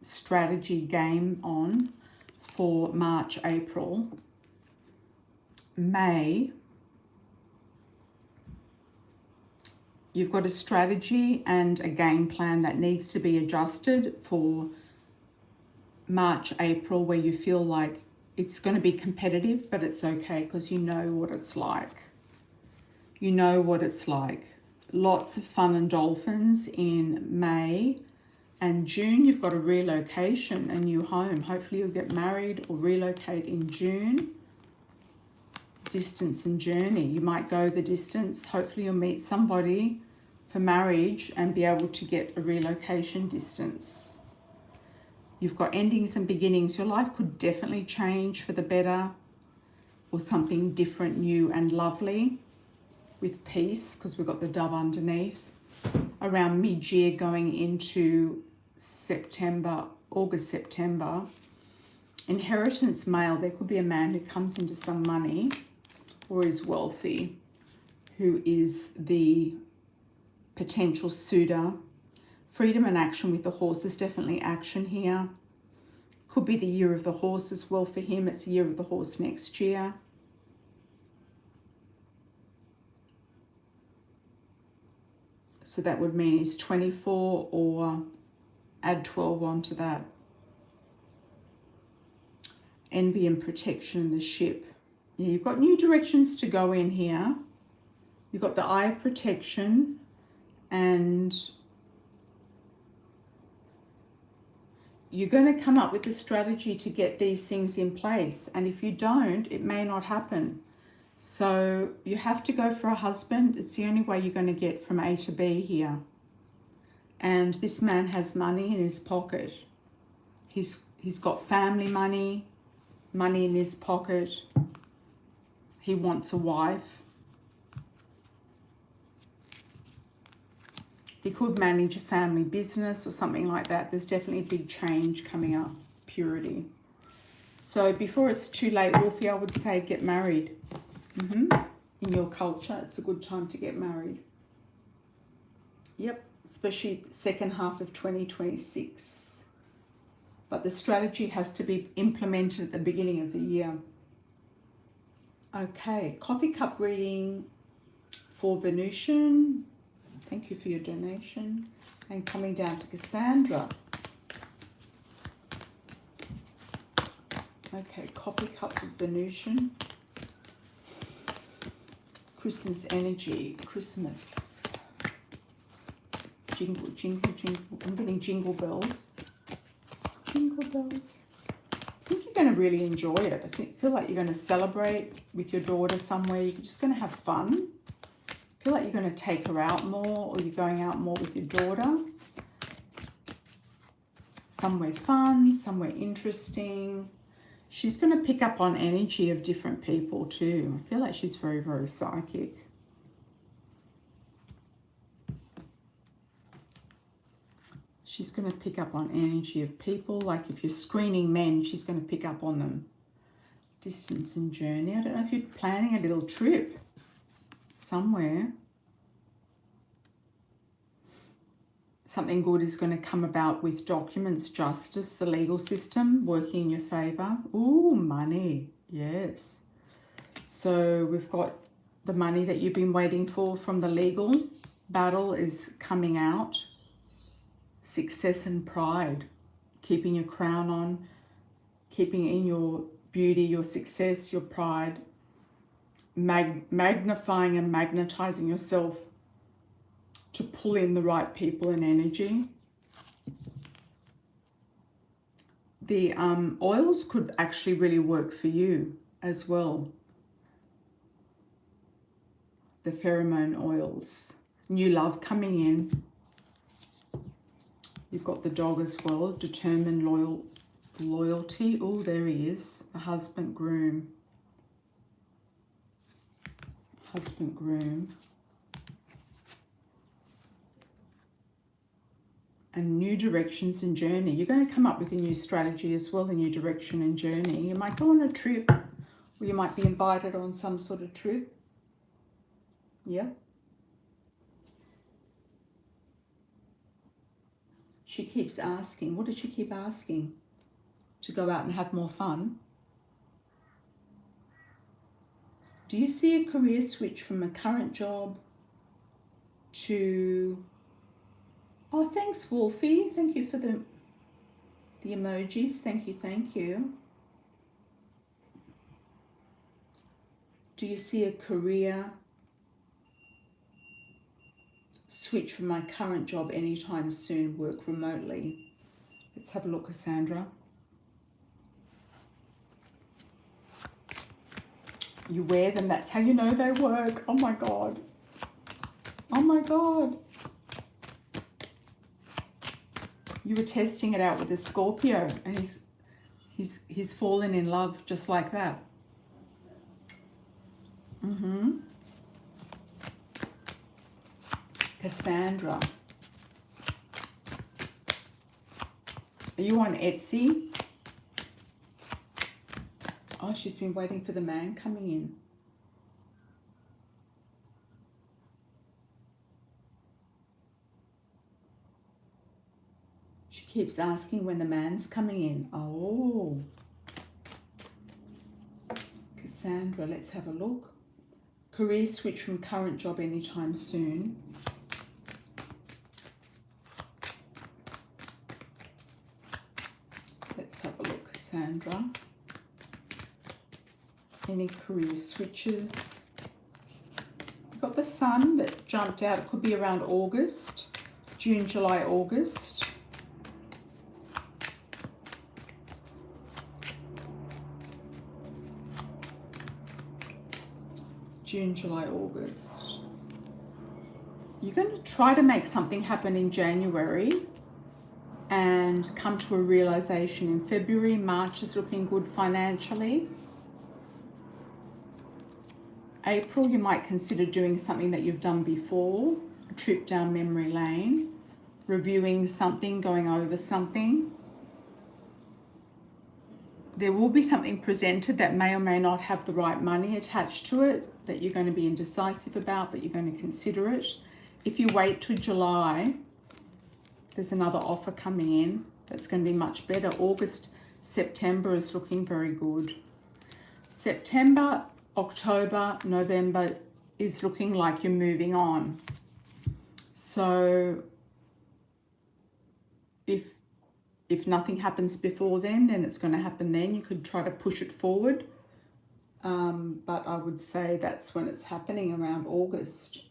strategy game on for March, April. May, you've got a strategy and a game plan that needs to be adjusted for March, April, where you feel like it's going to be competitive, but it's okay because you know what it's like. You know what it's like. Lots of fun and dolphins in May. And June, you've got a relocation, a new home. Hopefully you'll get married or relocate in June. Distance and journey. You might go the distance. Hopefully you'll meet somebody for marriage and be able to get a relocation distance. You've got endings and beginnings. Your life could definitely change for the better, or something different, new and lovely with peace, because we've got the dove underneath. Around mid-year going into September, August, September. Inheritance male. There could be a man who comes into some money or is wealthy, who is the potential suitor. Freedom and action with the horses, definitely action here. Could be the year of the horse as well for him. It's the year of the horse next year. So that would mean he's 24, or add 12 onto that. Envy and protection in the ship. You've got new directions to go in here. You've got the eye of protection, and you're going to come up with a strategy to get these things in place. And if you don't, it may not happen. So you have to go for a husband. It's the only way you're going to get from A to B here. And this man has money in his pocket. He's got family money, money in his pocket. He wants a wife. He could manage a family business or something like that. There's definitely a big change coming up. Purity. So before it's too late, Wolfie, I would say get married. In your culture, it's a good time to get married. Yep, especially second half of 2026. But the strategy has to be implemented at the beginning of the year. Okay, coffee cup reading for Venusian. Thank you for your donation. And coming down to Cassandra. Okay, coffee cup of Venusian. Christmas energy, Christmas. Jingle, jingle, jingle. I'm getting jingle bells. Jingle bells. I think you're going to really enjoy it. I feel like you're going to celebrate with your daughter somewhere. You're just going to have fun. I feel like you're going to take her out more, or you're going out more with your daughter. Somewhere fun, somewhere interesting. She's going to pick up on energy of different people too. I feel like she's very, very psychic. She's going to pick up on energy of people. Like if you're screening men, she's going to pick up on them. Distance and journey. I don't know if you're planning a little trip somewhere. Something good is going to come about with documents, justice, the legal system working in your favour. Ooh, money. Yes. So we've got the money that you've been waiting for from the legal battle is coming out. Success and pride. Keeping your crown on. Keeping in your beauty, your success, your pride. Magnifying and magnetizing yourself to pull in the right people and energy. The oils could actually really work for you as well. The pheromone oils. New love coming in. You've got the dog as well. Determined loyalty. Oh, there he is. The husband groom. Husband groom. And new directions and journey. You're going to come up with a new strategy as well, a new direction and journey. You might go on a trip, or you might be invited on some sort of trip. Yeah. She keeps asking. What did she keep asking? To go out and have more fun. Do you see a career switch from a current job to... Oh, thanks, Wolfie. Thank you for the emojis. Thank you, thank you. Do you see a career switch from my current job anytime soon, work remotely? Let's have a look, Cassandra. You wear them, that's how you know they work. Oh my God. Oh my God. You were testing it out with a Scorpio, and he's fallen in love just like that. Cassandra. Are you on Etsy? Oh, she's been waiting for the man coming in. She keeps asking when the man's coming in. Oh. Cassandra, let's have a look. Career switch from current job anytime soon. Let's have a look, Cassandra. Any career switches? You've got the sun that jumped out. It could be around August, June, July, August. June, July, August. You're going to try to make something happen in January and come to a realization in February. March is looking good financially. April, you might consider doing something that you've done before, a trip down memory lane, reviewing something, going over something. There will be something presented that may or may not have the right money attached to it, that you're going to be indecisive about, but you're going to consider it. If you wait till July, there's another offer coming in that's going to be much better. August, September is looking very good. September, October, November is looking like you're moving on. So if nothing happens before then it's going to happen then. You could try to push it forward. But I would say that's when it's happening, around August.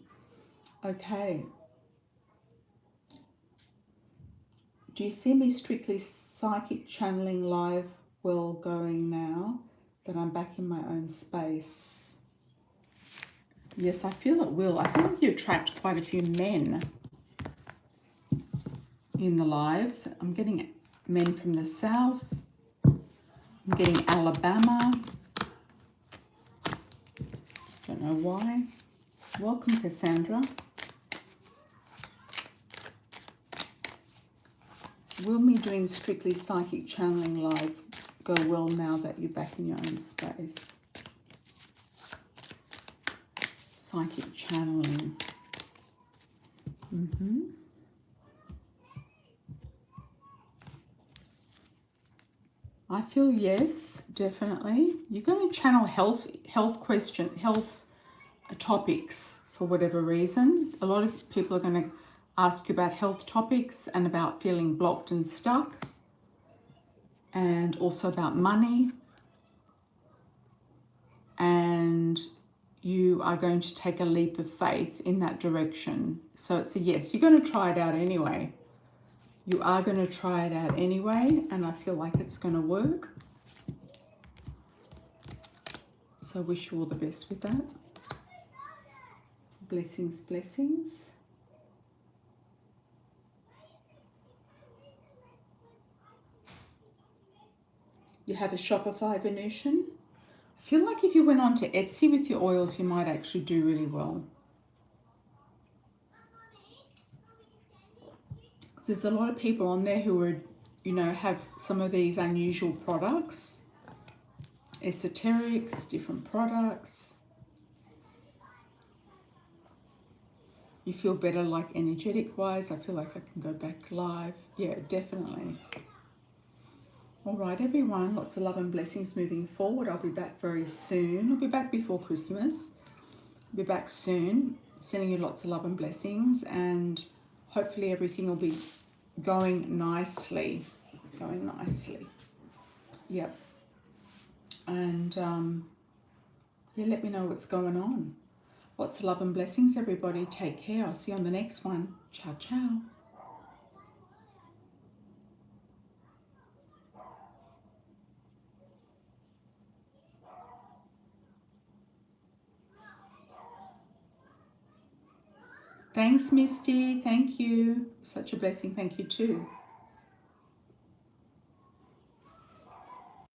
Okay. Do you see me strictly psychic channeling live well going now that I'm back in my own space? Yes, I feel it will. I feel like you attract quite a few men in the lives. I'm getting men from the south. I'm getting Alabama. Don't know why. Welcome, Cassandra. Will me doing strictly psychic channeling live go well now that you're back in your own space. Psychic channeling. I feel yes, definitely. You're going to channel health topics for whatever reason. A lot of people are going to ask you about health topics and about feeling blocked and stuck, and also about money. And you are going to take a leap of faith in that direction. So it's a yes. You're going to try it out anyway. You are going to try it out anyway, and I feel like it's going to work. So I wish you all the best with that. Blessings, blessings. You have a Shopify Venusian. I feel like if you went on to Etsy with your oils, you might actually do really well. There's a lot of people on there who are, you know, have some of these unusual products, esoterics, different products. You feel better, like energetic wise. I feel like I can go back live. Yeah, definitely. All right, everyone, lots of love and blessings moving forward. I'll be back very soon. I'll be back before Christmas. I'll be back soon, sending you lots of love and blessings, and hopefully everything will be going nicely. Yep. And yeah, let me know what's going on. Lots of love and blessings, everybody. Take care. I'll see you on the next one. Ciao, ciao. Thanks, Misty. Thank you. Such a blessing. Thank you too.